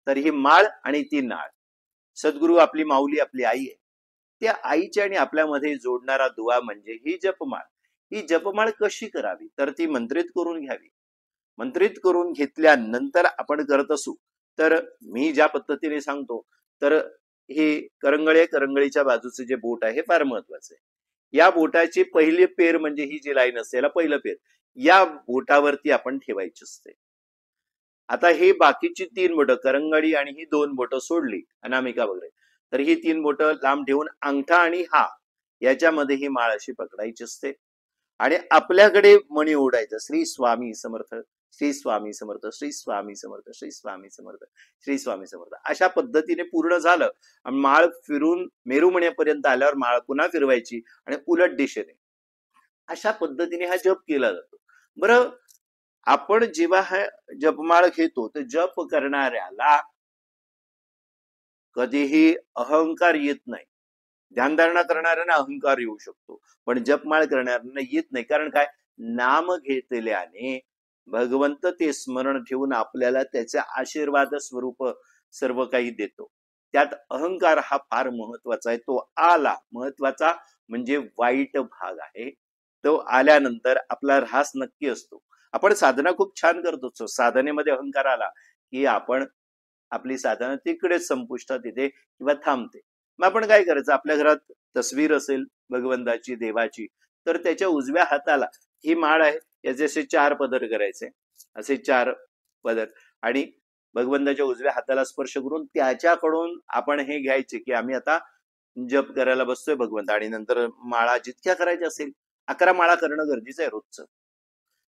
B: तर ही माळ आणि ती नाळ, सद्गुरू आपली माऊली आपली आई आहे. त्या आईच्या आणि आपल्यामध्ये जोडणारा दुवा म्हणजे ही जपमाळ. ही जपमाळ कशी करावी, तर ती मंत्रित करून घ्यावी. मंत्रित करून घेतल्यानंतर आपण करत असू तर मी ज्या पद्धतीने सांगतो, तर हे करंगळीच्या बाजूचे जे बोट आहे हे फार महत्वाचं आहे. या बोटाची पहिली पेर म्हणजे ही जी लाईन असते याला पहिलं पेर या बोटावरती आपण ठेवायची असते. आता ही बाकीची 3 बोटं करंगळी आणि ही 2 बोटं सोडली अनामिका वगैरे, तर ही 3 बोटं लांब ठेवून अंगठा आणि हा याच्यामध्ये ही माळ अशी पकडायची असते आणि आपल्याकडे मणी ओढायचं, श्री स्वामी समर्थ, श्री स्वामी समर्थ, श्री स्वामी समर्थ, श्री स्वामी समर्थ, श्री स्वामी समर्थ. अशा पद्धतीने पूर्ण झालं आणि माळ फिरून मेरुमण्यापर्यंत आल्यावर माळ पुन्हा फिरवायची आणि उलट दिशेने. अशा पद्धतीने हा जप केला जातो. बरं, आपण जेव्हा हा जपमाळ घेतो तर जप करणाऱ्याला कधीही अहंकार येत नाही. ध्यानधारणा करणाऱ्यांना अहंकार येऊ शकतो, पण जपमाळ करणाऱ्यांना येत नाही. कारण काय, नाम घेतल्याने भगवंत ते स्मरण ठेवून आपल्याला त्याच्या आशीर्वाद स्वरूप सर्व काही देतो. त्यात अहंकार हा फार महत्वाचा आहे. तो आला, महत्वाचा म्हणजे वाईट भाग आहे. तो आल्यानंतर आपला ऱ्हास नक्की असतो. आपण साधना खूप छान करतो, साधनेमध्ये अहंकार आला की आपण आपली साधना तिकडेच संपुष्टात येते किंवा थांबते. मग आपण काय करायचं, आपल्या घरात तस्वीर असेल भगवंताची देवाची, तर त्याच्या उजव्या हाताला ही माळ आहे, याचे असे 4 पदर करायचे, असे 4 पदर, आणि भगवंताच्या उजव्या हाताला स्पर्श करून त्याच्याकडून आपण हे घ्यायचे की आम्ही आता जप करायला बसतोय भगवंत. आणि नंतर माळा जितक्या करायच्या असेल 11 माळा करणं गरजेचं आहे रोजचं.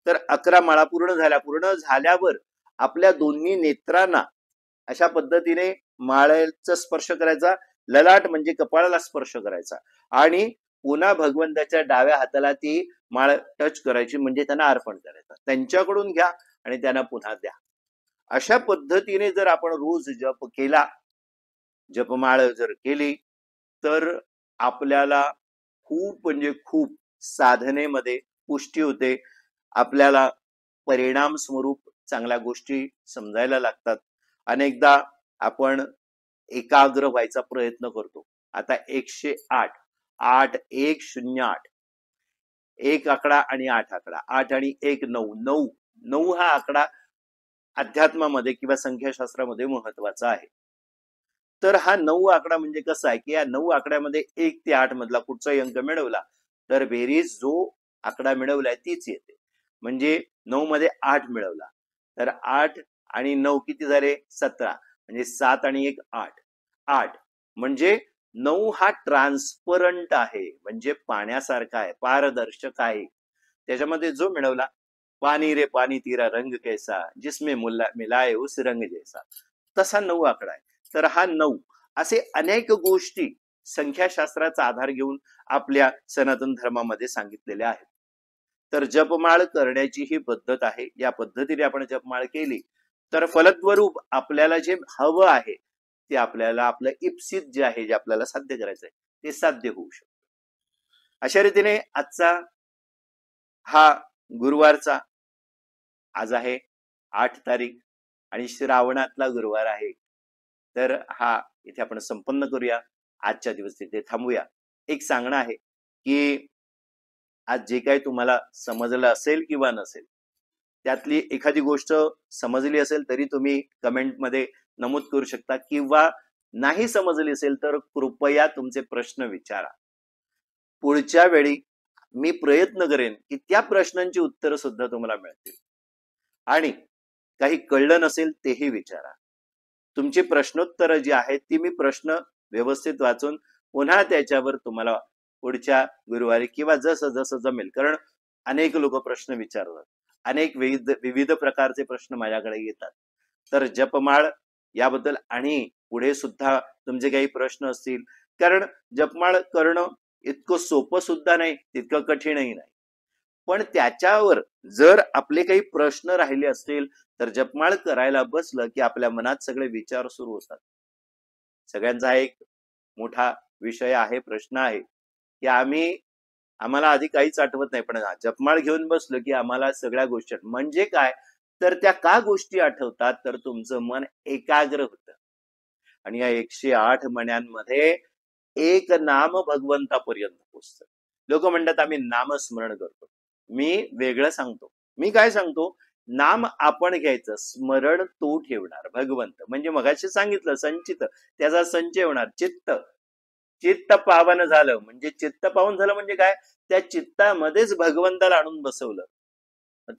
B: तर 11 माळा पूर्ण झाल्यावर आपल्या दोन्ही नेत्रांना अशा पद्धतीने माळेचा स्पर्श करायचा, ललाट म्हणजे कपाळाला स्पर्श करायचा आणि पुन्हा भगवंताच्या डाव्या हाताला ती माळ टच करायची, म्हणजे त्यांना अर्पण करायचं. त्यांच्याकडून घ्या आणि त्यांना पुन्हा द्या. अशा पद्धतीने जर आपण रोज जप केला, जपमाळ जर केली, तर आपल्याला खूप म्हणजे खूप साधनेमध्ये पुष्टी होते. आपल्याला परिणाम स्वरूप चांगल्या गोष्टी समजायला लागतात. अनेकदा आपण एकाग्र व्हायचा प्रयत्न करतो. आता 108 8108 एक आकडा आणि 8 आकडा, 8 आणि 1 9 9 हा आकडा अध्यात्मामध्ये किंवा संख्याशास्त्रामध्ये महत्वाचा आहे. तर हा 9 आकडा म्हणजे कसा आहे की या 9 आकड्यामध्ये 1 ते 8 मधला कुठचाही अंक मिळवला तर बेरीज जो आकडा मिळवलाय तीच येते. म्हणजे 9 मध्ये 8 मिळवला तर 8 आणि 9 किती झाले, 17, म्हणजे 7 आणि 1 8. 8 म्हणजे 9 हा ट्रान्सपरंट आहे, म्हणजे पाण्यासारखा आहे, पारदर्शक आहे. त्याच्यामध्ये जो मिळवला, पानी रे पानी तेरा रंग कैसा जिसमें मिलाए उस रंग जैसा, तसा 9 आकडा आहे. तर हा 9 असे अनेक गोष्टी संख्याशास्त्राचा आधार घेऊन आपल्या सनातन धर्मामध्ये सांगितलेल्या आहेत. तर जपमाळ करण्याची ही पद्धत आहे. या पद्धतीने आपण जपमाळ केली तर फलस्वरूप आपल्याला जे हवं आहे ते आपल्याला, आपलं इप्सित जे आहे, जे आपल्याला साध्य करायचं आहे ते साध्य होऊ शकतं. अशा रीतीने आजचा हा गुरुवारचा, आज आहे 8 तारीख आणि श्रावणातला गुरुवार आहे. तर हा इथे आपण संपन्न करूया. आजच्या दिवस तिथे थांबूया. एक सांगणं आहे की आज जे काही तुम्हाला समजलं असेल किंवा नसेल, त्यातली एखादी गोष्ट समजली असेल तरी तुम्ही कमेंटमध्ये नमूद करू शकता, किंवा नाही समजली असेल तर कृपया तुमचे प्रश्न विचारा. पुढच्या वेळी मी प्रयत्न करेन की त्या प्रश्नांची उत्तरं सुद्धा तुम्हाला मिळतील. आणि काही कळलं नसेल तेही विचारा. तुमची प्रश्नोत्तरं जी आहेत ती मी प्रश्न व्यवस्थित वाचून पुन्हा त्याच्यावर तुम्हाला पुढच्या गुरुवारी किंवा जसं जसं जमेल, कारण अनेक लोक प्रश्न विचारतात, अनेक विविध प्रकारचे प्रश्न माझ्याकडे येतात. तर जपमाळ याबद्दल आणि पुढे सुद्धा तुमचे काही प्रश्न असतील, कारण जपमाळ करणं इतकं सोपं सुद्धा नाही, तितकं कठीणही नाही. पण त्याच्यावर जर आपले काही प्रश्न राहिले असतील तर जपमाळ करायला बसलं की आपल्या मनात सगळे विचार सुरू होतात. सगळ्यांचा एक मोठा विषय आहे, प्रश्न आहे की आम्हाला आधी काहीच आठवत नाही, पण जपमाळ घेऊन बसलो की आम्हाला सगळ्या गोष्टी. म्हणजे काय, तर त्या का गोष्टी आठवतात, तर तुमचं मन एकाग्र होतं. आणि या 108 मण्यांमध्ये एक नाम भगवंतापर्यंत पोचतं. लोक म्हणतात आम्ही नामस्मरण करतो. मी वेगळं सांगतो. मी काय सांगतो, नाम आपण घ्यायचं, स्मरण तो ठेवणार. भगवंत म्हणजे मगाशी सांगितलं संचित, त्याचा संचय होणार. चित्त, चित्त पावन झालं म्हणजे, चित्त पावन झालं म्हणजे काय, त्या चित्तामध्येच भगवंताला आणून बसवलं.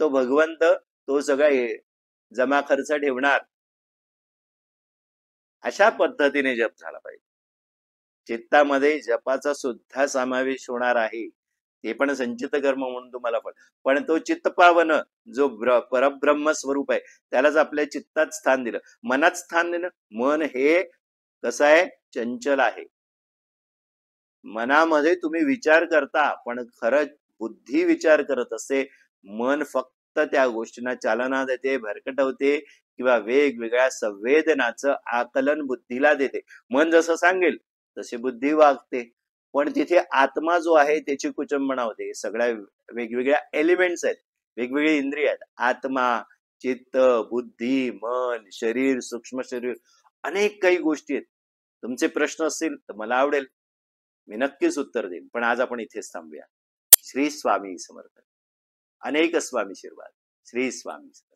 B: तो भगवंत तो सगळा जमा खर्च ठेवणार. अशा पद्धतीने जप झाला पाहिजे. चित्तामध्ये जपाचा सुद्धा समावेश होणार आहे. ते पण संचित कर्म म्हणून तुम्हाला पण तो चित्त पावन जो परब्रह्म स्वरूप आहे त्यालाच आपल्या चित्तात स्थान दिलं, मनात स्थान दिलं. मन हे कसं आहे, चंचल आहे. मनामध्ये तुम्ही विचार करता, पण खरं बुद्धी विचार करत असते. मन फक्त त्या गोष्टींना चालना देते, भरकटवते किंवा वेगवेगळ्या संवेदनाचं आकलन बुद्धीला देते. मन जसं सांगेल तशी बुद्धी वागते. पण तिथे आत्मा जो आहे त्याची कुचंबना होते. सगळ्या वेगवेगळ्या एलिमेंट्स आहेत, वेगवेगळे इंद्रिय आहेत. आत्मा, चित्त, बुद्धी, मन, शरीर, सूक्ष्म शरीर, अनेक काही गोष्टी आहेत. तुमचे प्रश्न असतील तर मला आवडेल, मी नक्कीच उत्तर देईन. पण आज आपण इथेच थांबूया. श्री स्वामी समर्थ. अनेक स्वामी आशीर्वाद. श्री स्वामी.